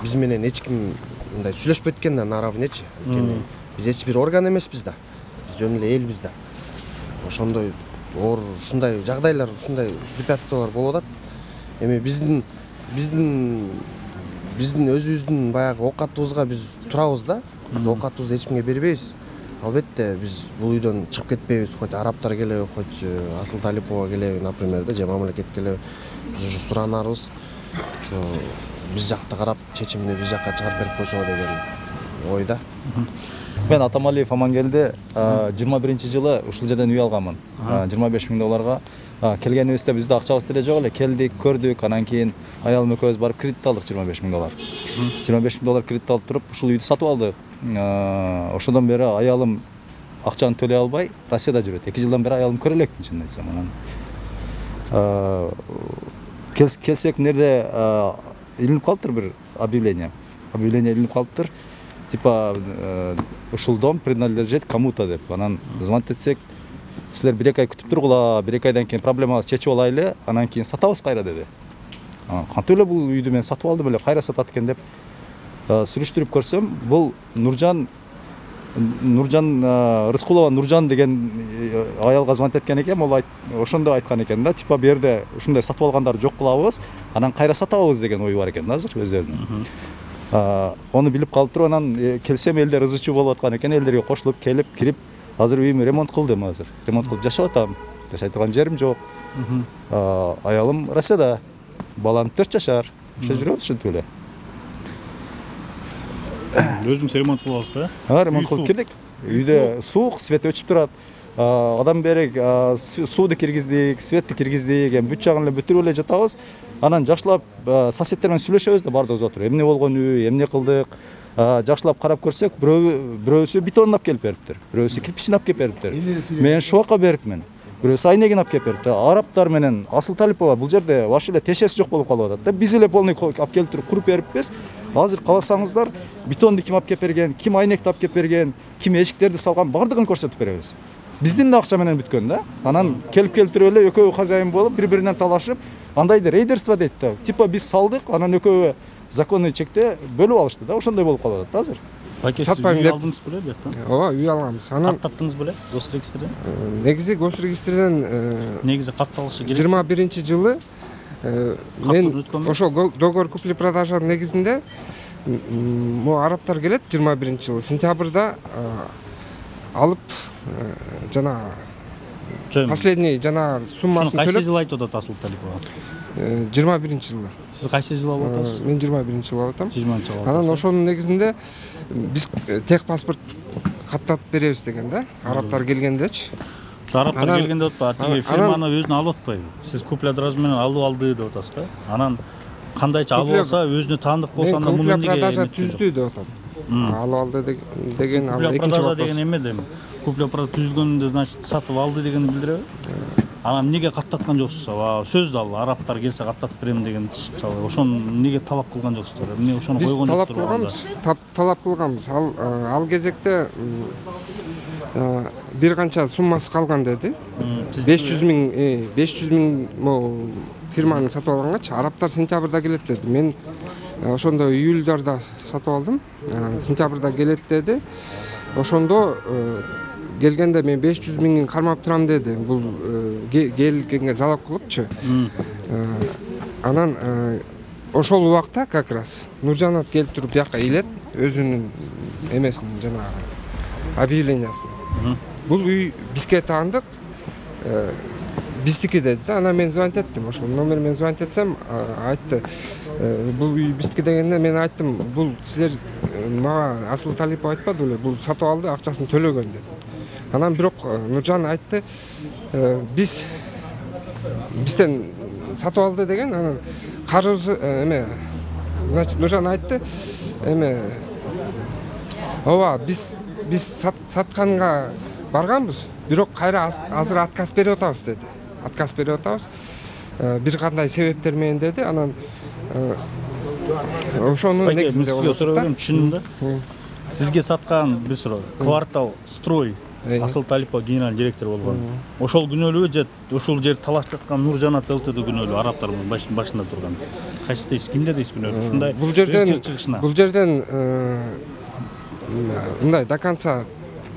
Speaker 1: биз менен эч ким мындай сүйлөшпөйт экен да, наравнечи. Анткени биз эч бир орган эмеспиз да. Биз жөн эле элбиз да. Ошондой ушундай жагдайлар, ушундай препятствиялар болуп атат. Эми биздин өзүбүздүн баягы оокатыбызга биз турабыз да. Биз оокатыбызды эч кимге бербейбиз. Албетте биз бул үйдөн чыгып кетпейбиз. Хоть арабтар келеби, хоть Асыл Талипова келеби, например, да, же мамлекет келеби. Биз ушу суранарбыз. Ошо биз жакта карап, чечимини биз жакка чыгарып берип койсо деген ойда.
Speaker 7: Мен Атамалиев Амангелди 21-жылы ушул жерден үй алганмын. $25 000 келгенибизде бизде акчабыз деле жок эле. Келдик, көрдүк, анан кийин аялым экөөбүз барып кредит алдык $25 000. $25 000 кредит алып туруп ушул үйдү сатып алдык. Ошондон бери аялым акчаны төлөй албай Россияда жүрөт. 2 жылдан бери аялым көрө элекмин, чынын айтсам. Анан келсек нерде илинип калыптыр бир объявление. Объявление илинип калыптыр. Типа ушул дом принадлежит кому-то деп. Анан звонить этсек, силер 1-2 ай күтүп тургула, 1-2 айдан кийин проблемабызды чечип алайлы, анан кийин сатабыз кайра деди. Кантип эле бул үйдү мен сатып алдым эле, кайра сатат экен деп сүрүштүрүп көрсөм, бул Нуржан Рыскулова Нуржан деген аялга звонить эткен экен, ол ошондо айткан экен да, типа бу жерде ушундай сатып алгандарды жок кылабыз, анан кайра сатабыз деген ой бар экен азыр өздөрүнүн. Onu bilip kalıp turup, anan kelsem elder ızı çubuğu olup atkan eken, elderge koşulup, kelip, kirip, hazır uyumu remont kıldım hazır. Remont kılıp yaşap atam. Yaşay turgan jerim jok. Аялым Россияда, балам 4 жашар. Ошо жүрөбүз ушинтип эле.
Speaker 3: Өзүңүз ремонт кылып аласыз ба?
Speaker 7: Ремонт кылып келдик. Үйдө суук, свет өчүп турат. Адам берек сууду киргиздик, светти киргиздик, эми бүт жагын эле бүтүрүп эле жатабыз. Анан жакшылап соседдер менен сүйлөшөбүз да бардыгыбыз отуруп. Эмне болгон үй, эмне кылдык? Жакшылап карап көрсөк, бирөөсү бетонун алып келип бериптир, бирөөсү кирпичин алып келип бериптир. Мен шубакка берипмин. Бирөөсү айнегин алып келип бериптир. Арабтар менен Асыл Талипова бул жерде вообще эле тешеси жок болуп калып атат да. Биз эле полный алып келип туруп куруп бериппиз. Азыр кааласаңыздар, бетонду ким алып келип берген, ким айнекти алып келип берген, ким эшиктерди салган, бардыгын көрсөтүп беребиз. Биздин да акча менен бүткөн да. Анан келип келтирип эле экөө хозяин болуп, бири-биринен талашып, андайды рейдерство дейт да. Типа биз салдык, анан экөө законный чекте бөлүп алышты да. Ошондой болуп калып атат азыр.
Speaker 3: Сатпайм деп алдыңыз беле бияктан?
Speaker 8: Ооба, үй алганбыз. Анан
Speaker 3: каттаттыңыз беле госрегистрден?
Speaker 8: Негизи госрегистрден
Speaker 3: негизи катталышы керек.
Speaker 8: 21-жылы мен ошол договор купли-продажа негизинде могу арабтар келет 21-жылы сентябрда алып жана последний жана суммасын төлөп.
Speaker 3: Кайсы жыл айтып атат Асыл Талипова?
Speaker 8: 21-жылы.
Speaker 3: Сиз кайсы жыл алып атасыз?
Speaker 8: Мен 21-жылы алып атам.
Speaker 3: 20-жылы алып атасыз.
Speaker 8: Анан ошонун негизинде биз техпаспорт каттатып беребиз деген да. Арабтар келгендечи.
Speaker 3: Арабтар келгенде атпайбы, тиги фирманы өзүнө алып атпайбы. Сиз купля-продажа менен алып алды деп атасыз да. Анан кандайча алып алса, өзүнө таандык болсо анда муну эмнеге
Speaker 8: купля-продажа түздү деп атам. Алып алды деген экинчи
Speaker 3: вопрос деген эме дем. Купля-продажа түзүлгөндө, значит, сатып алды дегенди билдиреби? Анан эмнеге каттаткан жоксуз? Сөздү ал арабтар келсе каттатып берем деген мисалы. Ошону эмнеге талап кылган жоксуздар? Эмне ошону койгон жоксуздар?
Speaker 8: Биз талап кылганбыз. Ал кезекте бир канча суммасы калган деди. 500 миң могу фирманы сатып алгангачы, арабтар сентябрда келет деди. Мен ошондо июльдарда сатып алдым. Сентябрда келет деди. Ошондо келгенде мен 500 миңин кармап турам деди. Бул келгенге залог кылыпчы. Анан ошол убакта как раз Нуржанат келип туруп бияка илет өзүнүн эмесин жанагы объявлениясын. Бул үй бизге таандык, биздики деди да. Анан мен звонить эттим. Ошол номермен звонить этсем, айтты, бул үй биздики дегенде мен айттым, бул силер мага Асыл Талипов айтпады беле, бул сатып алды, акчасын төлөгөн деп. Анан бирок Нуржан айтты, бизден сатып алды деген, анан карызы эме, значит, Нуржан айтты, эме, ооба, биз сатканга барганбыз, бирок кайра азыр отказ берип атабыз деди. Отказ берип атабыз. Бир кандай себептер менен деди. Анан ошонун негизинде болот да.
Speaker 3: Түшүндүм да. Сизге саткан бир суроо. Квартал строй Асыл Талипова генеральный директор болгон. Ошол күнөөлүүбү же ошол жерди талашып жаткан Нуржанат ЛТД күнөөлүү, арабтар башында турган. Кайсы дейсиз, кимде дейсиз күнөөлүү? Ушундай
Speaker 8: бул жерден мындай до конца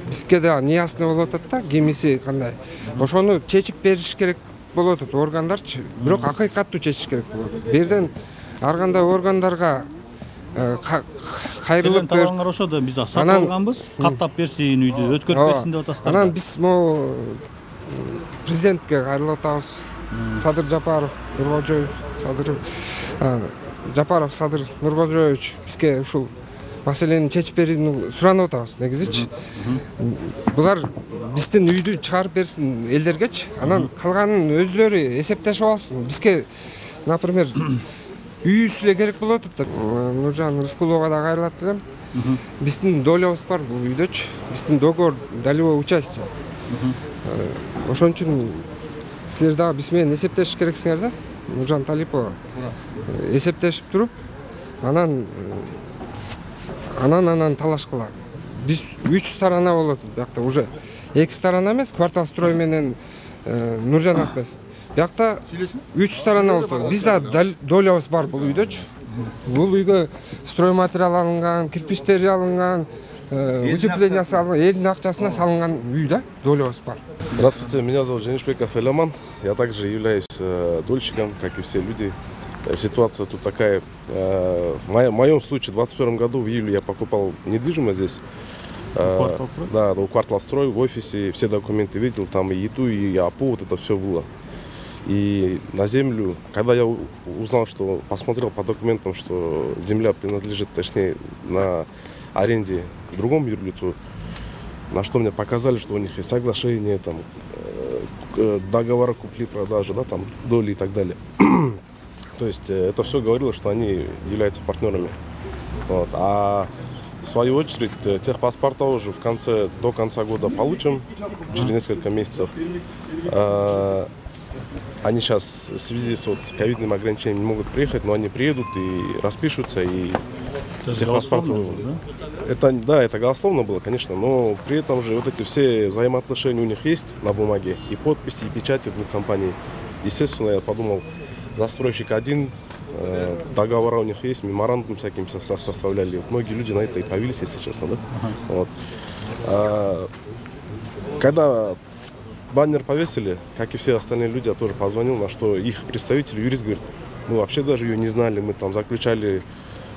Speaker 8: бизге да неясный болуп атат да, кимиси кандай. Ошону чечип бериш керек болуп атат органдарчы. Бирок акыйкаттуу чечиш керек болот. Бу жерден ар кандай органдарга кайрылып
Speaker 3: талаңар ошодо биз сатып алганбыз, каттап берсин үйдү, өткөрүп берсин деп атасыздар.
Speaker 8: Анан биз могу президентке кайрылып атабыз. Садыр Жапаров Нуркожоевич, Садыр Нуркожоевич бизге ушул маселени чечип берүүнү суранып атабыз негизичи. Булар биздин үйдү чыгарып берсин элдергечи. Анан калганын өзлөрү эсептешип алсын. Бизге, например, үйүбүз эле керек болуп атат. Нуржан Рыскуловага да кайрылат элем. Биздин долябыз бар бул үйдөчү. Биздин договор долевой участие. Ошон үчүн силер дагы биз менен эсептешиш керексиңер да. Нуржан Талипова эсептешип туруп, анан талаш кылат. Биз 3 сторона болот биякта уже. 2 сторона эмес, квартал строй менен Нуржанат эмес. Биякта 3 сторона болот. Бизде долябыз бар бул үйдөчү. Бул үйгө строй материал алынган, кирпичтери алынган, утеплениеси алынган, элдин акчасына салынган үй да, долябыз бар.
Speaker 9: Здравствуйте, меня зовут Женишбеков Эляман. Я также являюсь дольщиком, как и все люди. Ситуация тут такая. В моем случае, в 2021 году, в июле я покупал недвижимость здесь. У Квартал Строй в офисе. Все документы видел, там и ИТУ, и АПУ, вот это все было. И на землю, когда я узнал, что посмотрел по документам, что земля принадлежит, точнее, на аренде другому юрлицу, на что мне показали, что у них есть соглашение, там, договора купли-продажи, да, там, доли и так далее. То есть это все говорило, что они являются партнерами. Вот. А в свою очередь техпаспорта уже до конца года получим, через несколько месяцев. Они сейчас в связи с ковидным ограничением не могут приехать, но они приедут и распишутся, и техпаспорт. Это голословно было, конечно, но при этом же вот эти все взаимоотношения у них есть на бумаге, и подписи, и печати двух компаний. Естественно, я подумал, застройщик один, договора у них есть, меморандум всяким составляли. Вот многие люди на это и повелись, если честно, да? Вот. Когда баннер повесили, как и все остальные люди, я тоже позвонил, на что их представитель, юрист, говорит, мы вообще даже ее не знали, мы там заключали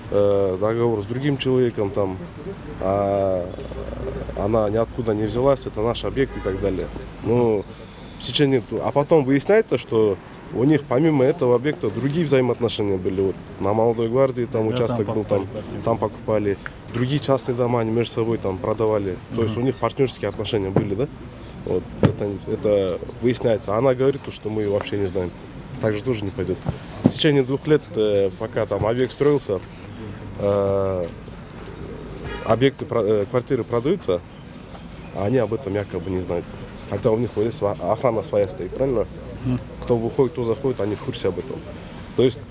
Speaker 9: договор с другим человеком, там, а она ниоткуда не взялась, это наш объект и так далее. Ну, в течение, а потом выясняется, что у них помимо этого объекта другие взаимоотношения были. Вот, на Молодой гвардии там участок был, там покупали, другие частные дома они между собой там продавали. То есть у них партнерские отношения были, да? Вот, это выясняется. Она говорит, что мы ее вообще не знаем. Так же тоже не пойдет. В течение 2 лет, пока там объект строился, квартиры продаются, а они об этом якобы не знают. Хотя у них вот здесь охрана своя стоит, правильно? Кто выходит, кто заходит, они в курсе об этом. То есть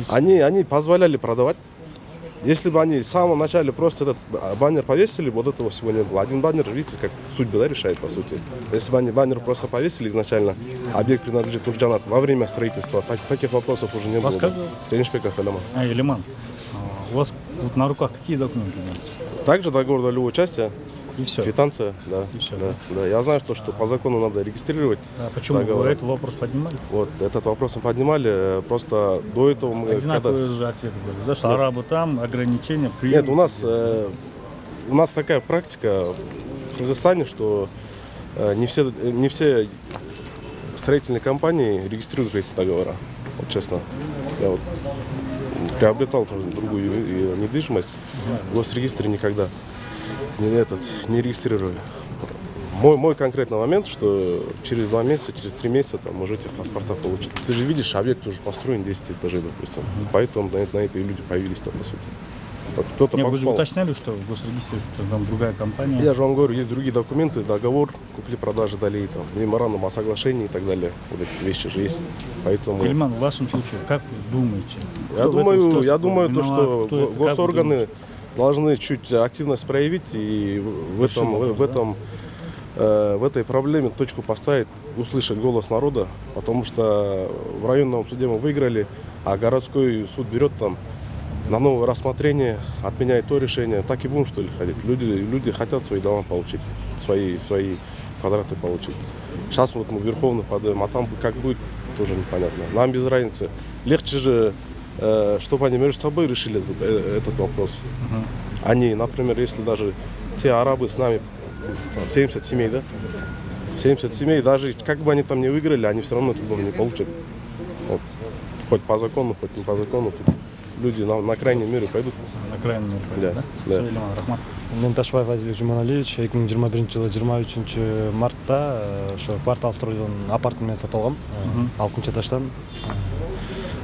Speaker 9: они позволяли продавать. Если бы они в самом начале просто этот баннер повесили, вот этого всего не было. Один баннер, видите, как судьба, да, решает, по сути. Если бы они баннер просто повесили изначально, объект принадлежит Нурджанат во время строительства, таких вопросов уже не было. Тенишбеков Элеман.
Speaker 3: Элеман, у вас вот на руках какие документы имеются?
Speaker 9: Также договор долевого участия.
Speaker 3: И все.
Speaker 9: Квитанция, да.
Speaker 3: И все,
Speaker 9: да. Я знаю, что по закону надо регистрировать.
Speaker 3: А почему вы этот вопрос поднимали?
Speaker 9: Вот, этот вопрос мы поднимали, просто до этого мы...
Speaker 3: Одинаковые же ответы были, да, что арабы там, ограничения...
Speaker 9: Нет, у нас такая практика в Кыргызстане, что не все строительные компании регистрируют эти договора. Вот честно. Я вот приобретал другую недвижимость, в госрегистре никогда не регистрировали. Мой конкретный момент, что через 2 месяца, через 3 месяца там уже техпаспорта получат. Ты же видишь, объект уже построен 10 этажей, допустим. Поэтому на это и люди появились-то, по сути. Вот
Speaker 3: вы же уточняли, что в госрегистре что там другая компания?
Speaker 9: Я же вам говорю, есть другие документы, договор, купли-продажи долей, там, меморандум о соглашении и так далее. Вот эти вещи же есть. Поэтому...
Speaker 3: Эльман, в вашем случае, как вы думаете?
Speaker 9: Я думаю, то, что госорганы должны чуть активность проявить и в этой проблеме точку поставить, услышать голос народа, потому что в районном суде мы выиграли, а городской суд берет там на новое рассмотрение, отменяет то решение. Так и будем, что ли, ходить? Люди хотят свои дома получить, свои квадраты получить. Сейчас вот мы в Верховный подаем, а там как будет, тоже непонятно. Нам без разницы. Легче же, чтобы они между собой решили этот вопрос. Они, например, если даже те арабы с нами, 70 семей, да? 70 семей, даже как бы они там не выиграли, они все равно этот дом не получат. Вот. Хоть по закону, хоть не по закону. Люди на крайней мере пойдут.
Speaker 3: На крайней мере пойдут, да? Рахмат.
Speaker 4: Мен Ташбаев Азизбек Жуманалиевич 2021 жылы 23 мартта ошо квартал стройдон апартмент сатып алгам 6 этаждан.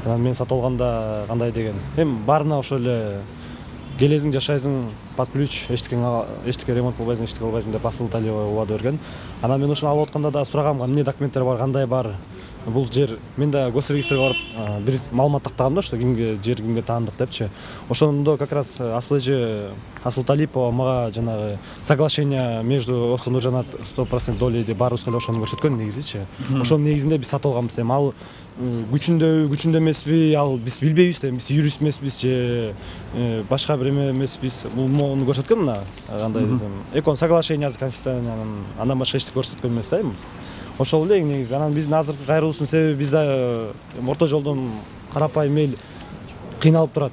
Speaker 4: Мен сатып алганда кандай деген эми баарына ошо эле келесиң жашайсың под ключ, эчтеке ремонт кылбайсың, эчтеке кылбайсың деп Асыл Талиева убада берген. Анан мен ошону алып атканда да сурагам, эмне документтер бар, кандай бар. Бул жер мен да госрегистрге барып бир маалымат тактагам да, что кимге жер кимге таандык депчи. Ошондо как раз Асыл Талипова мага жанагы соглашение между Осо Нуржанат 100% долей барыбызга эле ошону көрсөткөн негизичи. Ошонун негизинде биз сатып алганбыз. Эми ал күчүндө эмеспи, ал биз билбейбиз да, биз юрист эмеспиз же башка бир эме эмеспиз. Муну көрсөткөн мына кандай десем, экон соглашение конфиденциальный, андан башка эчтеке көрсөткөн эмес да. Ошол эле негизи. Анан биздин азыркы кайрылуусунун себеби биз орто жолдон карапайым эл кыйналып турат.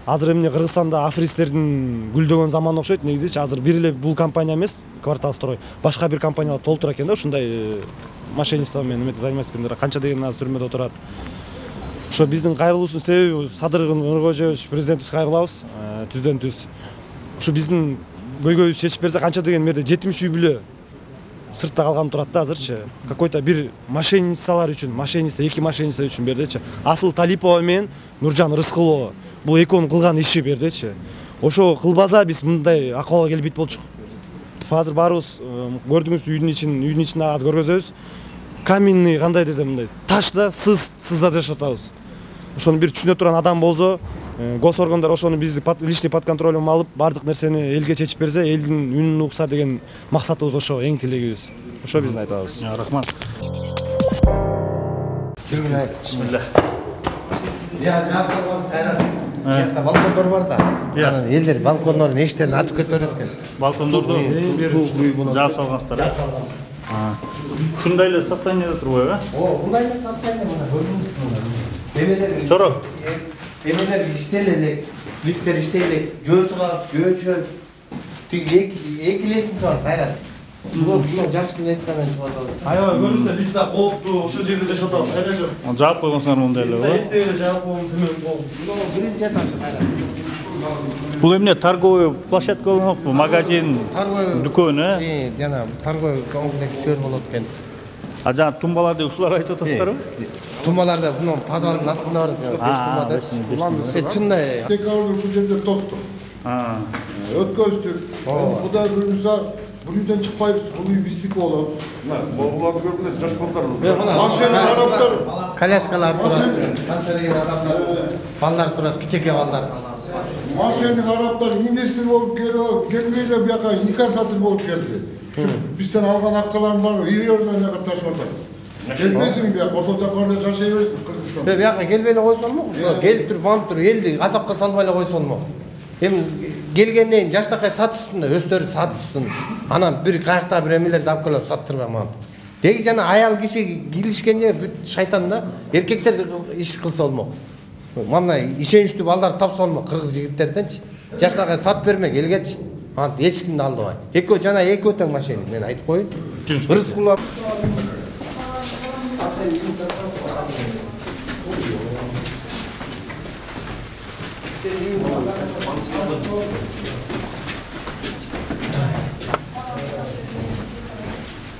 Speaker 4: азыр эмне Кыргызстанда аферисттердин гүлдөгөн заманы окшойт негизичи. Азыр бир эле бул компания эмес, Квартал строй. Башка бир компаниялар толтура экен да, ушундай мошенничество менен заниматься эткендер. Канча деген азыр түрмөдө отурат. Ошо биздин кайрылуубуздун себеби Садыр Нуркожоевич президентибизге кайрылабыз. Түздөн түз. Ушу биздин көйгөйүбүздү чечип берсе, канча деген мерде 70 үй бүлө сыртта калган турат да азырчы. Какой-то бир мошенницалар үчүн, эки мошенница үчүн бердичи. Асыл Талипова менен Нуржан Рыскулова. Бул экөөнүн кылган иши бердичи. Ошо кылбаса биз мындай акыбалга келбейт болчук. Азыр баарыбыз көрдүңүз үйдүн ичинде аз көргөзөбүз. Каменный кандай десем мындай ташта сызда жашап атабыз. Ошону бир түшүнө турган адам болсо, гос органдар ошону биздин личный под контролем алып, бардык нерсени элге чечип берсе, элдин үнүн угса деген максатыбыз ошо, эң тилегибиз. Ошо биздин айтабыз.
Speaker 3: Рахмат. Бисмилlah.
Speaker 1: Я жапсалган сайрат. Жакта балкондор бар да. Анан элдер балкондордун эшиктерин ачып кетөрөт экен.
Speaker 3: Балкондорду жаап салгансыздар. Ушундай эле состояниеде турбайбы?
Speaker 1: Мындай эле состояние мына көрдүңүзбү?
Speaker 3: Чорок.
Speaker 1: Эмелер иштей элек, лифттер иштей элек, жөө чыгабыз, жөөчө. Тиги эки лестница бар, кайрат. Бул жакшы лестницамен чыгып атабыз.
Speaker 4: Аябай көрүнсө биз да кооптуу ошол жерде жашап атабыз. Кайра жок.
Speaker 3: Жаап койгонсуңар мындай эле, ооба?
Speaker 4: Эптеп эле жаап койгон төмөн кол.
Speaker 1: Биринчи этажы кайрат.
Speaker 3: Бул эмне торговый площадка болмокпу, магазин, дүкөн,
Speaker 1: Жана торговый комплекс жер болот экен.
Speaker 3: А жана тумбаларды ушулар айтып атасыздарбы?
Speaker 1: Тумбаларда мына подвалдын астында бар, 5 тумбада. Чындай.
Speaker 2: Декабрда ушул жерде тостук. Өткөздүк. Кудай буюрса, бул үйдөн чыкпайбыз, бул үй биздики болот. Буларды көргөндө жаш балдар. Машина араптар,
Speaker 1: Коляскалар турат. Канча деген адамдар, балдар турат, кичеке балдар.
Speaker 2: машина араптар инвестор болуп келбей эле бияка инкассатор болуп келди. Бизден алган акчаларым бар, Иордан жака ташып атат. Келбесиң бияка, ошол жакка жашай бересиң Кыргызстанда.
Speaker 1: Бияка келбей эле койсо болмок, ушулар келип туруп, манып туруп, элди газапка салбай эле койсо болмок. Эми келгенден кийин жаштакай сатышсын да, өздөрү сатышсын. Анан бир каякта бир эмелерди алып келип саттырбай манып. Деги жана аял киши киришкен жер бүт шайтан да, эркектер иш кылса болмок. Мына ишеничтүү балдар тапса болмок, кыргыз жигиттерденчи. Жаштакай сат бермек элгечи. Ант эч кимди алдыбай. Экөө тең машина, мен айтып коеюн. Рыскулов.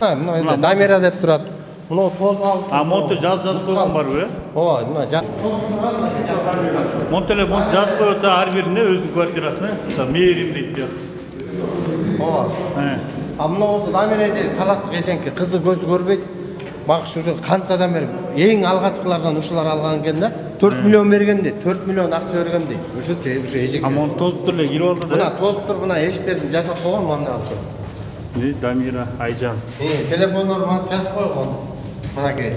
Speaker 1: Мына Дамира деп турат. Мына тоз алып.
Speaker 3: Монте жазып койгон барбы?
Speaker 1: Ооба, мына жаз.
Speaker 3: Монтеле жазып коет да ар бирине өзүнүн квартирасына, мисалы мээрим дейт бияк.
Speaker 1: Ооба. Мына болсо Дамира эже таластык эженки, кызы көзү көрбөйт. Макш ушу канчадан бери эң алгачкылардан ушулар алган экен да. 4 миллион берген дейт, 4 миллион акча берген дейт. Ушу эжеке.
Speaker 3: Монте тозуп туруп эле кирип алды да.
Speaker 1: Мына тозуп туруп, мына эшиктерди жасап койгон мында алып.
Speaker 3: Дамира Айжан.
Speaker 1: Телефондор бар, жазып койгон. Мынакей.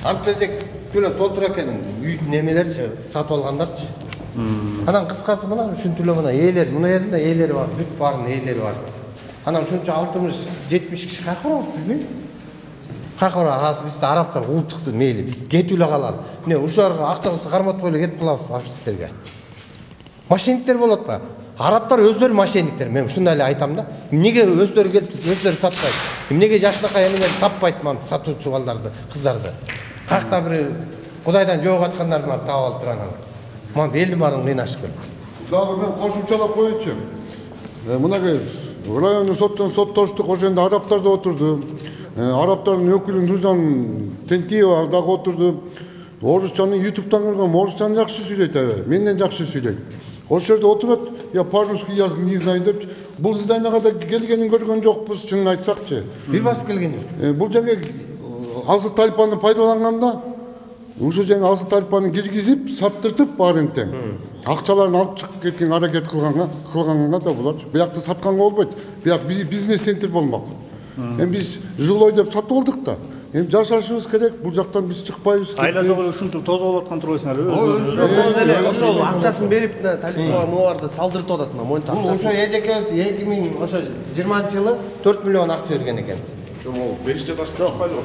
Speaker 1: Антпезек төлө толтура экен, үйдүн немелерчи, сатып алгандарчы. Анан кыскасы мына ушинтип мына ээлер, мына жеринде ээлери бар, бүт баарынын ээлери бар. Анан ушунча 60-70 киши кайкырабыз билбейм. Кайкырабыз, бизде араптар кууп чыксын мейли, биз кетип эле калалы. Мына ушуларга акчабызды карматпай эле кетип калабыз офистерге. Мошенниктер болот ба? Араптар өздөрү мошенниктер, мен ушундай эле айтам да. Эмнеге өздөрү келип, өздөрү сатпайт? Эмнеге жаштакай эмелерди таппайт мам сатуучу балдарды, кыздарды? Кайакта бир Кудайдан жөө качкандар бар, таап алып турган. Мам элдин баарын кыйнашып келди.
Speaker 2: Дагы мен кошумчалап коечу. Мынакей райондун соттон соттоштук, ошондо араптар да отурду. Араптардын өкүлү Нуржан Тентиева дагы отурду. Орусчаны YouTube'дан көргөм, орусчаны жакшы сүйлөйт аябай. Менден жакшы сүйлөйт. Ошол жерде отурат, я по-русски язык не знаю деп. Бул зданияга да келгенин көргөн жокпуз, чынын айтсакчы.
Speaker 1: Бир басып келген.
Speaker 2: Бул жерге Асыл Талипаны пайдаланганда, ушул жерге Асыл Талипаны киргизип, саттыртып баарын тең. Акчаларын алып чыгып кеткен аракет кылганга да булар. Биякты сатканга болбойт. Бияк бизнес центр болмок. Эми биз жилой деп сатып алдык да. Эми жашашыбыз керек, бул жактан биз чыкпайбыз.
Speaker 3: Айла жолу ушинтип тозуп алып аткан турбайсыңарбы?
Speaker 10: Ошол акчасын берип, Талипова муаларды салдыртып атат, монта акчасын.
Speaker 1: Ошо эжекебиз 2020-жылы 4 миллион акча берген экен.
Speaker 9: Бериште башка чыкпайды.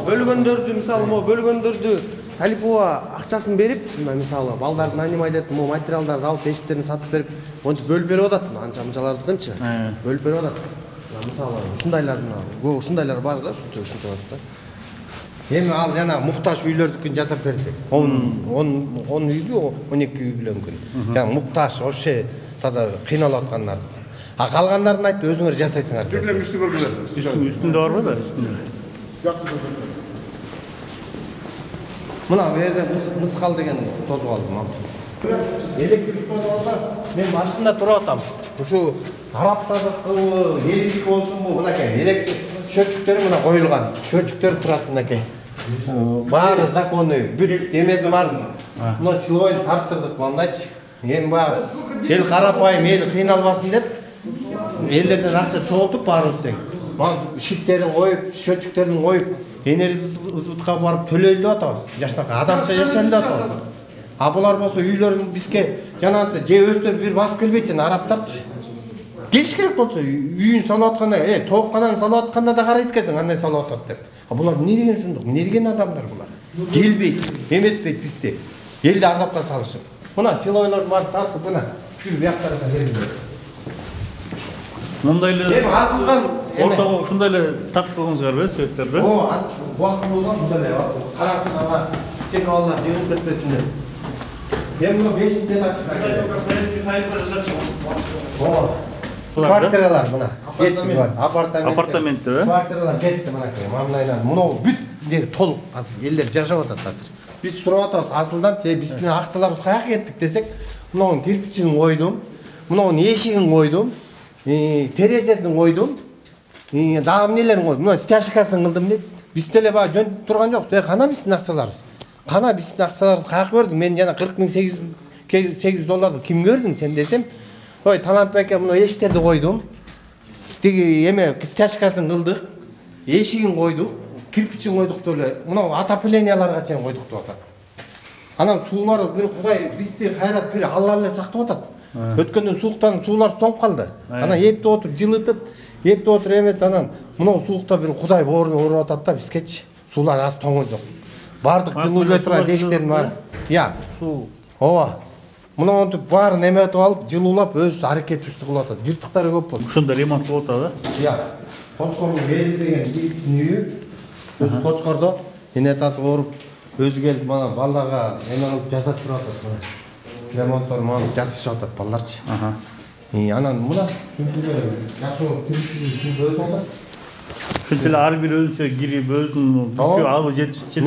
Speaker 10: Бөлгөндөрдү, мисалы, бөлгөндөрдү Талипова акчасын берип, мына мисалы балдарды нанимать этип, могу материалдарды алып, эшиктерин сатып берип, монтип бөлүп берип атат. Анча мынчалардыкынчы. Бөлүп берип атат. Мисалы ушундайлардын ушундайлар бар да, ушинтип атат да.
Speaker 1: Эми ал жана муктаж үйлөрдүкүн жасап берди. 10 үйлүү, 12 үй бүлөнгүн. Жана муктаж вообще таза кыйналып аткандар. А калгандарын айтты, өзүңөр жасайсыңар dedi.
Speaker 3: Üstünde var mı da? Üstünde.
Speaker 1: Мына бу жерде мыскал деген тозуп алдым. Электр үстүнө болсо, мен машинада туруп атам. Ушу тараптардыкы электр болсунбу, мынакей электр счетчиктери мына коюлган. Счетчиктер турат мынакей. Баары законы, бүт эмеси бар. Мына силой тарттырдык мындайчы. Эми баягы эл карапайым, эл кыйналбасын деп элдерден акча чогултуп баарыбыз тең. Мына шиттерин коюп, счетчиктерин коюп, энергия сбытка барып төлөйлү деп атабыз. Жаштакай адамча жашайлы деп атабыз. А булар болсо үйлөрүн бизге жанагынтип же өздөрү бир басып келбейт жана араптарчы. Келиш керек болсо үйүн салып атканда, тоок канан салып атканда да карайт экенсиң, андай салып атат деп. А булар эмне деген ушундук? Эмне деген адамдар булар? Келбейт, эметпейт бизди. Элди азапка салышып. Мына силойлор бар тартып мына жүр бияктарга келиңер.
Speaker 3: Мындайлы
Speaker 1: эми асылган
Speaker 3: ортого ушундайлы тартып койгоңуздар себептерди?
Speaker 1: Убакыт болгон мындай караңгыга чекалар жыгылып кетпесин деп. Эми мына 5-нчи этажга Советский Союзда жашачу. Квартиралар мына кетти бар.
Speaker 3: Апартаментте,
Speaker 1: Квартиралар кетти мынакей. Мындайдан мынау бүт толук азыр элдер жашап атат азыр. Биз туруп атабыз асылдан биздин акчаларыбыз каяка кеттик десек, мынауун кирпичин койдум, мынауун эшигин койдум, терезесин койдум, дагы эмнелерин койдум, мына стяжкасын кылдым дейт. Биз деле баа жөн турган жокпуз. Кана биздин акчаларыбыз? Кана биздин акчаларыбыз каяка бердиң? Мен жана 40.800 долларды ким көрдүң сен десем, ой Талантбек аке, мына эшиктерди койдум. Тиги эме стяжкасын кылдык, эшигин койдук, кирпичин койдук деле, мына отопленияларга чейин койдук деп атат. Анан суулар бир Кудай бизди кайрат бир Алла эле сактап атат. Өткөндөн сууктан суулар тоңуп калды. Анан эптеп отуруп жылытып, эптеп отуруп эмет анан мына суукта бир Кудай боорун уруп атат да бизгечи. Суулар аз тоңойдук. Бардык жылуулай турган дештерин бар. Суу. Ооба. Мынантип баарын эметип алып, жылуулап өз аракетибизди кылып атат. Жыртыктары көп болду.
Speaker 3: Ошондо ремонт кылып атат да?
Speaker 1: Кочкордун бери деген үйү өз Кочкордо энетасы ооруп, өзү келип мана балага эме кылып жасап туруп атат. Ремонттор маны жасашып атат балдарчы. Анан мына жакшы тиричилик атат.
Speaker 3: Ушинтип эле ар бир өзүнчө кирип, өзүнүн күчү алып жетишчи.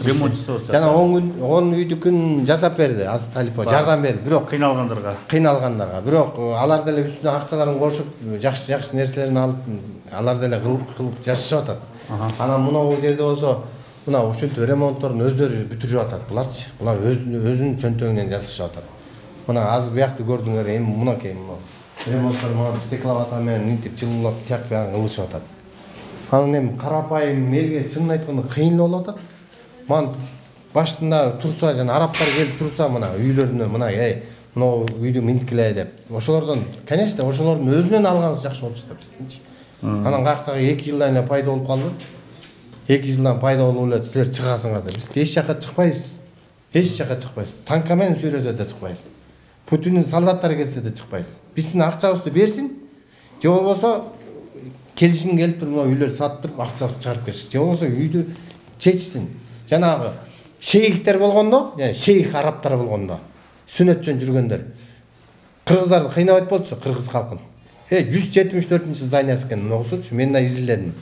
Speaker 3: Ремонт жасап атат.
Speaker 1: Жана 10 үйдүкүн жасап берди Азы Талипова, жардам берди. Бирок кыйналгандарга. Бирок алар деле үстүнө акчаларын кошуп, жакшы нерселерин алып, алар деле кылып жашашып атат. Анан мына жерде болсо, мына ушинтип ремонтторун өздөрү бүтүрүп атат буларчы. Булар өзүнүн чөнтөгүнөн жасашып атат. Мына азыр биякты көрдүңөр, эми мынакей ремонттор мына стекловата менен мынтип жылуулап тияк биягын кылышып атат. Анан эми карапайым элге чынын айтканда кыйын болуп атат. Мана башында турса жана арабтар келип турса мына үйлөрүнө мына мына үйдү минткиле деп. Ошолордон, конечно, ошолордун өзүнөн алганыбыз жакшы болчу да биздинчи. Анан каяктагы 2 жылдан эле пайда болуп калды. 2 жылдан пайда болуп эле силер чыгасыңар деп. Биз эч жака чыкпайбыз. Эч жака чыкпайбыз. Танка менен сүйрөсө да чыкпайбыз. Путиндин солдаттары келсе да чыкпайбыз. Биздин акчабызды берсин, же болбосо келишим келип туруп мына үйлөр сатып туруп акчасын чыгарып кетишик. Же болбосо үйдү чечсин. Жанагы шейхтер болгондо, жана шейх арабтар болгондо, сүннөтчөн жүргөндөр. Кыргыздарды кыйнабайт болчу, кыргыз калкын. 174-чү зданиясы экен, окусучу, мен да изилдедим.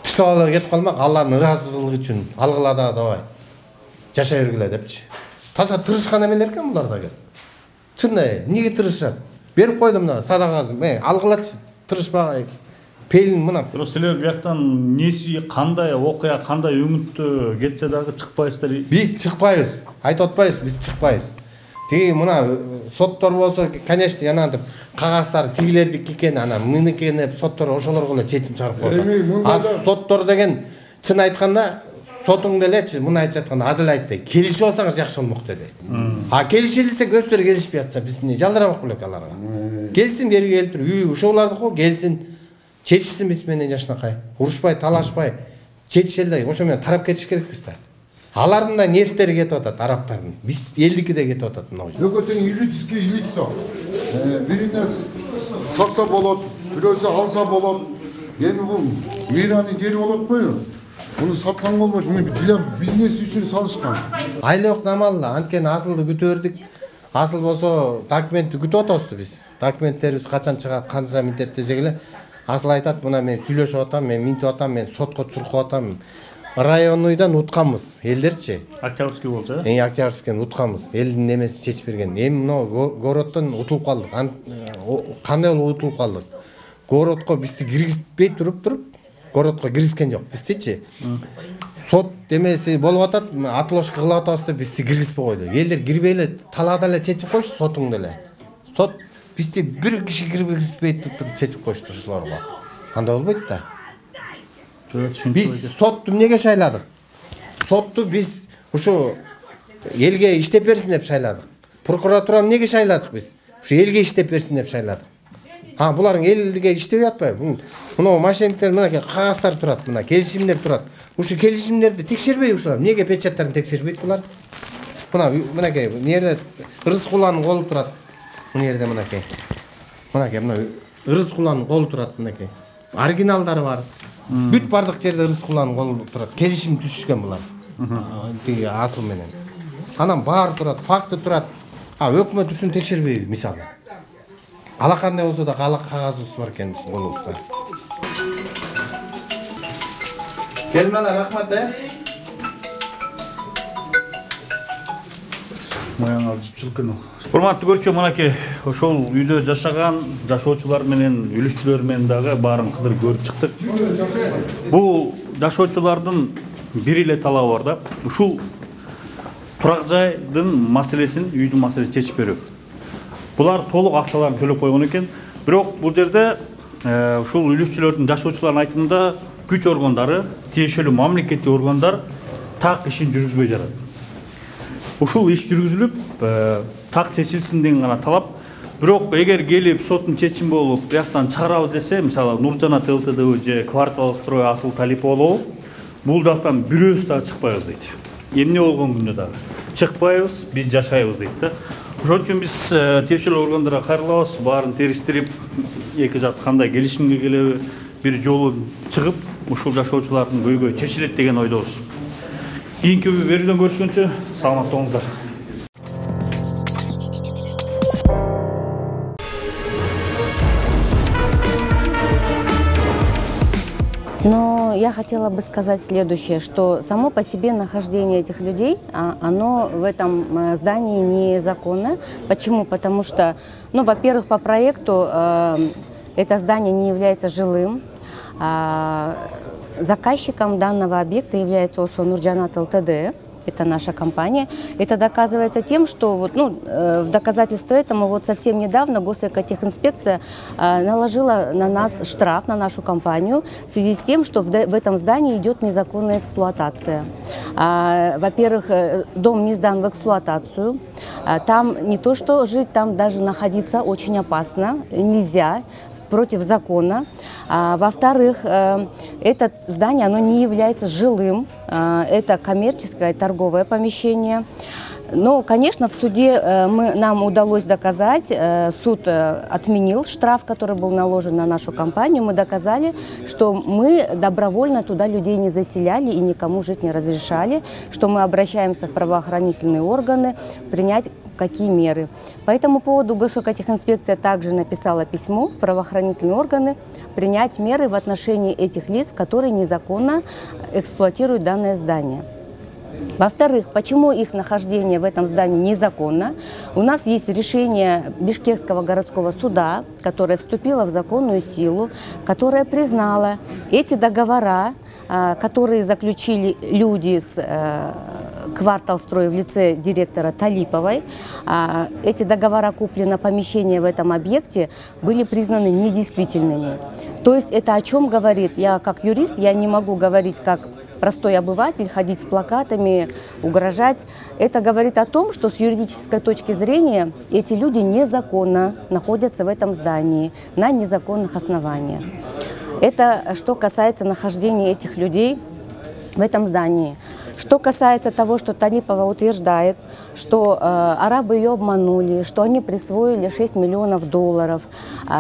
Speaker 1: Тыштап кетип калмак, Алланын ыраазычылыгы үчүн алгыла да давай. Жашай бергиле депчи. Таза тырышкан эмелер экен булар да. Чындай, эмнеге тырышат? Берип койдум мына садагазын, алгылачы, тырышпагай. Пелин мына.
Speaker 3: Бирок силер бияктан неси кандай окуя, кандай өңүттө кетсе дагы чыкпайсыздар.
Speaker 1: Биз чыкпайбыз. Айтып атпайбыз, биз чыкпайбыз. Тиги мына соттор болсо, конечно, анантип кагаздар тигилердики экен, ана мыныкени деп соттор ошолорго эле чечим чыгарып коет. А соттор деген чын айтканда сотуң делечи, мына айтып атканда адил айтты. Келишип алсаңыз жакшы болмок деди. А келишилсе көздөр келишпей атса биз эмне жалдырамак белек аларга. Келсин бери келип туруп, үй ушулардыкы келсин, чечишсин биз менен жашнакай. Урушпай, талашпай, чечишели, ошо менен тарап кетиш керекпиз да. Алардын да нервтери кетип атат, арабтардын. Биз элдики де кетип атат мына жерде.
Speaker 11: Нөкөтең илүүчү. Бирине сатса болот, бирөөсү алса болот. Эми бул мыйранын жери болот го. Муну саткан болбойт. Муну бизнес үчүн салышкан.
Speaker 1: Айлык намалла, анткени асылды күтө бердик. Асыл болсо документти күтүп атабыз биз. Документтерибиз качан чыгат, кандай милдет десек эле, асыл айтат, мына мен сүйлөшүп атам, мен минтип атам, мен сотко чуркуп атам. Районуйдан утканбыз, элдерчи.
Speaker 3: Октябрьский болчу,
Speaker 1: Октябрьскийден утканбыз. Элдин немесин чечип берген. Эми мына городдон утулуп калдык. Кандай болуп утулуп калдык? Городко бизди киргизбей туруп, городко киргизген жок биздичи. Сот демеси болуп атат, отложка кылып атабыз деп бизди киргизбей койду. Элдер кирбей эле талаада эле чечип койчу сотуңду эле. Сот бизди бир киши киргизбей туруп чечип койчу ушуларга. Андай болбойт да. Biz sottу эмнеге шайладык? Сотту биз ушу элге иштеп берсин деп шайладык. Прокуратура эмнеге шайладык биз? Ушу элге иштеп берсин деп шайладык. Буларың элге иштебей атпайбы? Мына мошенниктер мына кагаздар турат, мына келишимдер турат. Ушу келишимдерди текшербей ушулар. Эмнеге печаттарын текшербейт булар? Мынакей, нерде Рыскуланын колу турат. Мына жерде мынакей. Мынакей, мына Рыскуланын колу турат мынакей. Оригиналдары бар. Бүт бардык жерде Рыскуланын колу турат. Келишим түшүшкөн булар. Тиги асыл менен. Анан баары турат, факты турат. Өкмөт ушуну текшербейби мисалы? Алакандай болсо да кагазыбыз бар экен биздин колубузда. Келмелер, рахмат,
Speaker 3: Мояңар жыпчылкын. Урматтуу көрчү, мынакей ошол үйдө жашаган жашоочулар менен үлүшчүлөр менен дагы баарын кыдырып көрүп чыктык. Бул жашоочулардын бир эле талабы бар да. Ушул турак жайдын маселесин, үйдүн маселесин чечип берүү. Булар толук акчаларын төлөп койгон экен. Бирок бул жерде ушул үлүшчүлөрдүн жашоочулардын айтымында күч органдары, тиешелүү мамлекеттик органдар так ишин жүргүзбөй жатат. Ушул иш жүргүзүлүп, так чечилсин деген гана талап. Бирок эгер келип соттун чечими болуп, бияктан чыгарабыз десе, мисалы Нуржанат ЛТД же Квартал Строй Асыл Талипову, бул жактан бирөөбүз да чыкпайбыз дейт. Эмне болгон күндө дагы чыкпайбыз, биз жашайбыз дейт да. Ошон үчүн биз тиешелүү органдарга кайрылабыз, баарын териштирип, эки жак кандай келишимге келеби, бир жолу чыгып, ушул жашоочулардын көйгөйү чечилет деген ойдобуз. Кийинки берүүдөн көрүшкөнчө саламатта болуңуздар.
Speaker 5: Но я хотела бы сказать следующее, что само по себе нахождение этих людей, оно в этом здании незаконно. Почему? Потому что, во-первых, по проекту это здание не является жилым. Заказчиком данного объекта является ОСО Нуржанат ЛТД. Это наша компания. Это доказывается тем, что в доказательство этому совсем недавно Госэкотехинспекция наложила на нас штраф, на нашу компанию, в связи с тем, что в этом здании идет незаконная эксплуатация. Во-первых, дом не сдан в эксплуатацию. Там не то что жить, там даже находиться очень опасно, нельзя, против закона. Во-вторых, это здание, оно не является жилым, это коммерческое торговое помещение. Но, конечно, в суде нам удалось доказать, суд отменил штраф, который был наложен на нашу компанию. Мы доказали, что мы добровольно туда людей не заселяли и никому жить не разрешали, что мы обращаемся в правоохранительные органы принять какие меры. По этому поводу Госэкотехинспекция также написала письмо в правоохранительные органы принять меры в отношении этих лиц, которые незаконно эксплуатируют данное здание. Во-вторых, почему их нахождение в этом здании незаконно? У нас есть решение Бишкекского городского суда, которое вступило в законную силу, которое признало эти договора, которые заключили люди с Квартал Строй в лице директора Талиповой. Эти договора купли на помещение в этом объекте были признаны недействительными. То есть это о чем говорит? Я как юрист, я не могу говорить как простой обыватель, ходить с плакатами, угрожать. Это говорит о том, что с юридической точки зрения эти люди незаконно находятся в этом здании, на незаконных основаниях. Это что касается нахождения этих людей в этом здании. Что касается того, что Талипова утверждает, что арабы ее обманули, что они присвоили $6 миллионов,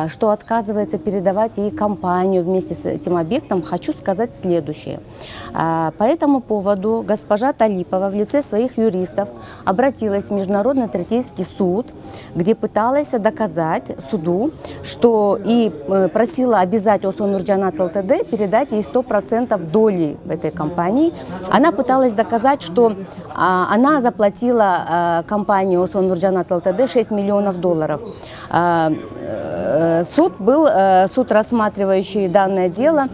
Speaker 5: что отказывается передавать ей компанию вместе с этим объектом, хочу сказать следующее. По этому поводу госпожа Талипова в лице своих юристов обратилась в Международный третейский суд, где пыталась доказать суду, что и просила обязать ОСО Нурджанат ЛТД передать ей 100% доли в этой компании. Она пыталась доказать, что она заплатила компании ОСО Нурджанат ЛТД $6 миллионов. Суд, рассматривающий данное дело,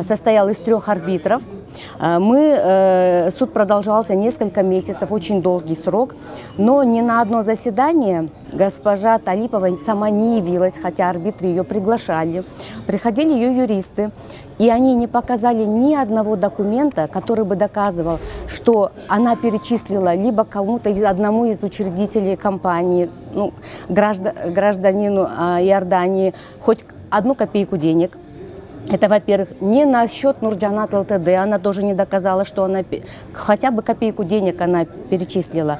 Speaker 5: состоял из 3 арбитров. Суд продолжался несколько месяцев, очень долгий срок, но ни на одно заседание госпожа Талипова сама не явилась, хотя арбитры ее приглашали. Приходили ее юристы, и они не показали ни одного документа, который бы доказывал, что она перечислила либо кому-то одному из учредителей компании, гражданину Иордании, хоть 1 копейку денег. Это, во-первых, не на счет Нурджанат ЛТД, она тоже не доказала, что она хотя бы копейку денег она перечислила.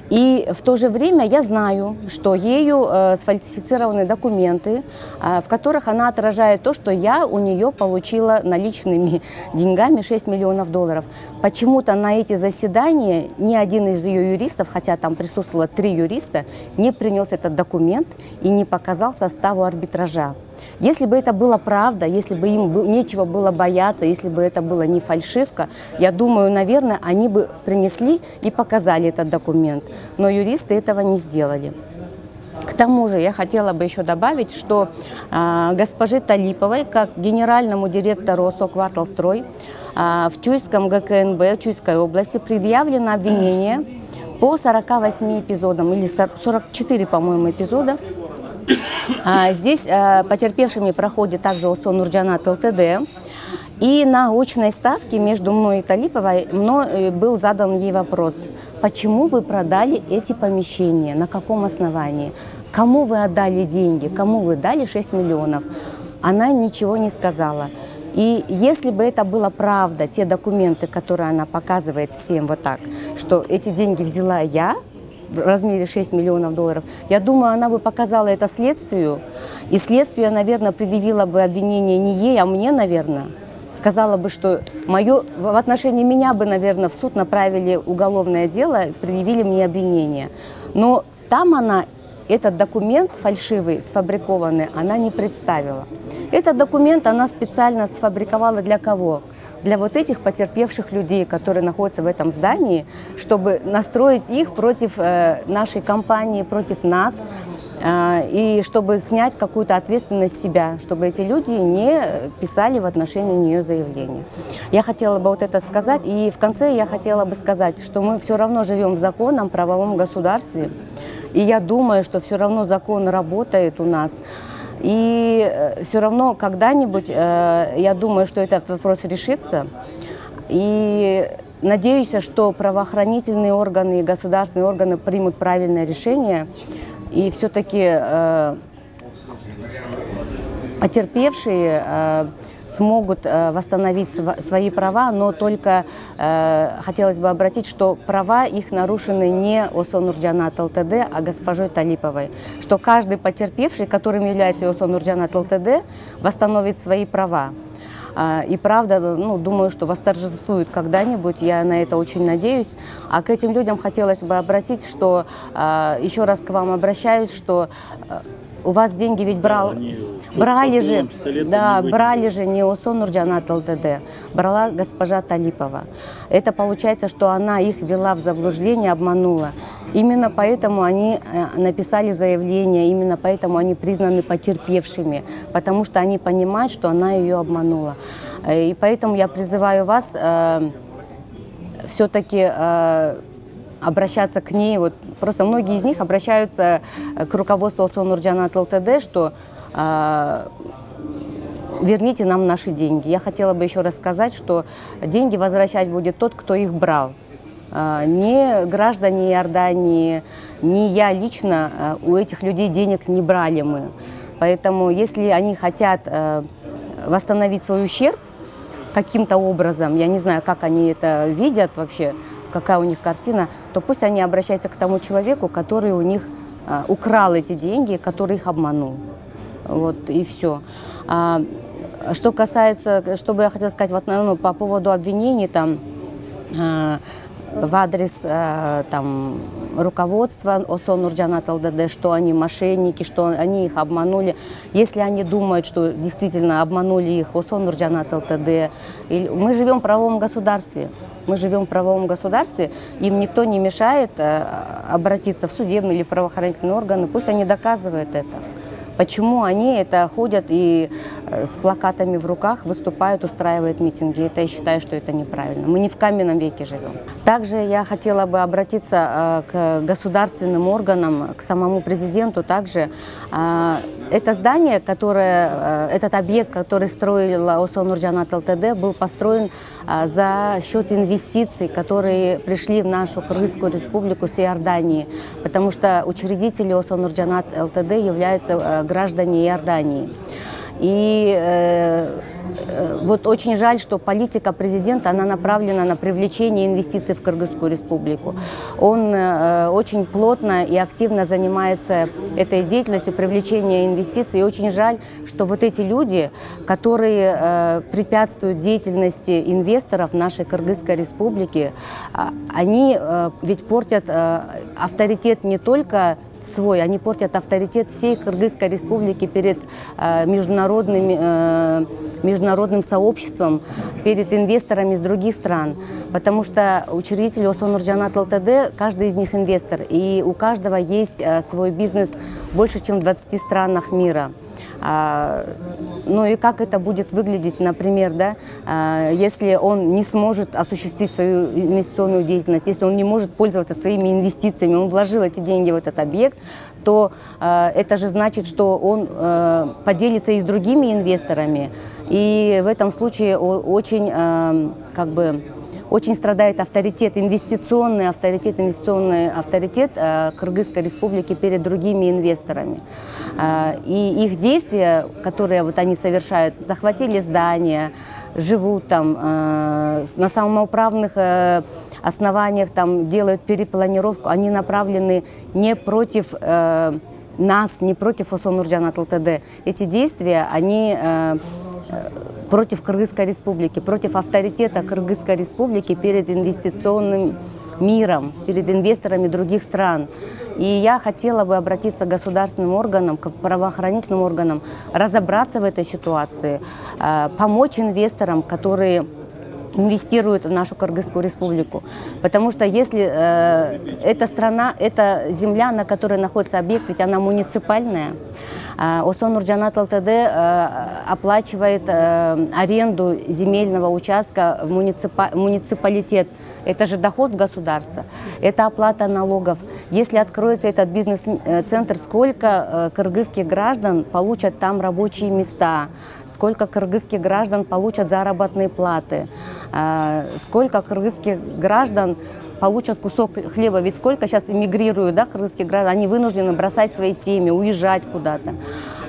Speaker 5: И в то же время я знаю, что ею сфальсифицированы документы, в которых она отражает то, что я у нее получила наличными деньгами $6 миллионов. Почему-то на эти заседания ни один из ее юристов, хотя там присутствовало 3 юриста, не принес этот документ и не показал составу арбитража. Если бы это была правда, если бы им нечего было бояться, если бы это была не фальшивка, я думаю, наверное, они бы принесли и показали этот документ. Но юристы этого не сделали. К тому же я хотела бы еще добавить, что госпоже Талиповой, как генеральному директору ОСО «Кварталстрой», в Чуйском ГКНБ Чуйской области предъявлено обвинение по 48 эпизодам, или 44, по-моему, эпизода. Здесь потерпевшими проходит также ОСО Нурджанат ЛТД. И на очной ставке между мной и Талиповой был задан ей вопрос: почему вы продали эти помещения, на каком основании, кому вы отдали деньги, кому вы дали 6 миллионов. Она ничего не сказала. И если бы это была правда, те документы, которые она показывает всем вот так, что эти деньги взяла я, в размере $6 миллионов, я думаю, она бы показала это следствию, и следствие, наверное, предъявило бы обвинение не ей, а мне, наверное. Сказала бы, что в отношении меня бы, наверное, в суд направили уголовное дело, предъявили мне обвинение. Но там она этот документ фальшивый, сфабрикованный, она не представила. Этот документ она специально сфабриковала для кого? Для вот этих потерпевших людей, которые находятся в этом здании, чтобы настроить их против нашей компании, против нас, и чтобы снять какую-то ответственность с себя, чтобы эти люди не писали в отношении нее заявление. Я хотела бы вот это сказать, и в конце я хотела бы сказать, что мы все равно живем в законном правовом государстве, и я думаю, что все равно закон работает у нас. И все равно когда-нибудь, я думаю, что этот вопрос решится. И надеюсь, что правоохранительные органы и государственные органы примут правильное решение. И все-таки потерпевшие смогут восстановить свои права, но только хотелось бы обратить, что права их нарушены не ОСО Нурджанат ЛТД, а госпожой Талиповой. Что каждый потерпевший, которым является ОСО Нурджанат ЛТД, восстановит свои права. И правда, думаю, что восторжествует когда-нибудь, я на это очень надеюсь. А к этим людям хотелось бы обратить, что еще раз к вам обращаюсь, что у вас деньги ведь брали же не ОСО Нурджанат ЛТД, брала госпожа Талипова. Это получается, что она их ввела в заблуждение, обманула. Именно поэтому они написали заявление, именно поэтому они признаны потерпевшими, потому что они понимают, что она ее обманула. И поэтому я призываю вас все-таки обращаться к ней. Вот просто многие из них обращаются к руководству ОСО Нурджанат ЛТД, что верните нам наши деньги. Я хотела бы еще раз сказать, что деньги возвращать будет тот, кто их брал. Не граждане Иордании, не я лично, у этих людей денег не брали мы. Поэтому если они хотят восстановить свой ущерб, каким-то образом, я не знаю, как они это видят вообще, какая у них картина, то пусть они обращаются к тому человеку, который у них украл эти деньги, который их обманул. Вот и все. Что касается, что бы я хотела сказать по поводу обвинений там, в адрес там, руководства ОСО Нурджанат ЛТД, что они мошенники, что они их обманули. Если они думают, что действительно обманули их ОСО Нурджанат ЛТД, мы живем в правовом государстве. Мы живем в правовом государстве, им никто не мешает обратиться в судебные или правоохранительные органы, пусть они доказывают это. Почему они это ходят и с плакатами в руках выступают, устраивают митинги? Это я считаю, что это неправильно. Мы не в каменном веке живем. Также я хотела бы обратиться к государственным органам, к самому президенту также. Это здание, этот объект, который строила ОСО Нурджанат ЛТД, был построен за счет инвестиций, которые пришли в нашу Кыргызскую республику с Иордании, потому что учредители ОСО Нурджанат ЛТД являются граждане Иордании. И вот очень жаль, что политика президента, она направлена на привлечение инвестиций в Кыргызскую республику. Он очень плотно и активно занимается этой деятельностью привлечения инвестиций. И очень жаль, что вот эти люди, которые препятствуют деятельности инвесторов нашей Кыргызской республики, они ведь портят авторитет не только свой, они портят авторитет всей Кыргызской республики перед международным сообществом, перед инвесторами из других стран. Потому что учредители ОСО Нурджанат ЛТД, каждый из них инвестор, и у каждого есть свой бизнес больше, чем в 20 странах мира. Ну и как это будет выглядеть, например, да, если он не сможет осуществить свою инвестиционную деятельность, если он не может пользоваться своими инвестициями, он вложил эти деньги в этот объект, то это же значит, что он поделится и с другими инвесторами. И в этом случае очень, очень страдает авторитет, инвестиционный авторитет Кыргызской республики перед другими инвесторами. И их действия, которые вот они совершают, захватили здания, живут там, на самоуправных основаниях там, делают перепланировку, они направлены не против нас, не против ОСО Нурджанат ЛТД. Эти действия, они против Кыргызской республики, против авторитета Кыргызской республики перед инвестиционным миром, перед инвесторами других стран. И я хотела бы обратиться к государственным органам, к правоохранительным органам, разобраться в этой ситуации, помочь инвесторам, которые инвестируют в нашу Кыргызскую республику. Потому что если эта страна, эта земля, на которой находится объект, ведь она муниципальная, ОСО Нурджанат ЛТД оплачивает аренду земельного участка в муниципалитет. Это же доход государства, это оплата налогов. Если откроется этот бизнес-центр, сколько кыргызских граждан получат там рабочие места, сколько кыргызских граждан получат заработные платы, сколько кыргызских граждан получат кусок хлеба. Ведь сколько сейчас эмигрируют, да, кыргызских граждан, они вынуждены бросать свои семьи, уезжать куда-то.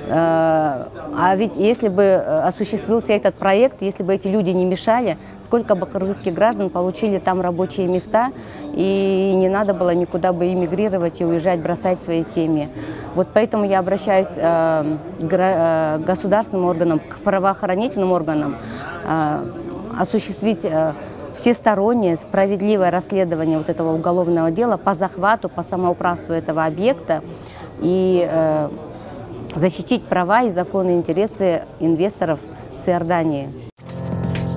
Speaker 5: А ведь если бы осуществился этот проект, если бы эти люди не мешали, сколько бы кыргызских граждан получили там рабочие места, и не надо было никуда бы эмигрировать и уезжать, бросать свои семьи. Вот поэтому я обращаюсь к государственным органам, к правоохранительным органам, осуществить всестороннее, справедливое расследование вот этого уголовного дела по захвату, по самоуправству этого объекта и защитить права и законные интересы инвесторов с Иордании.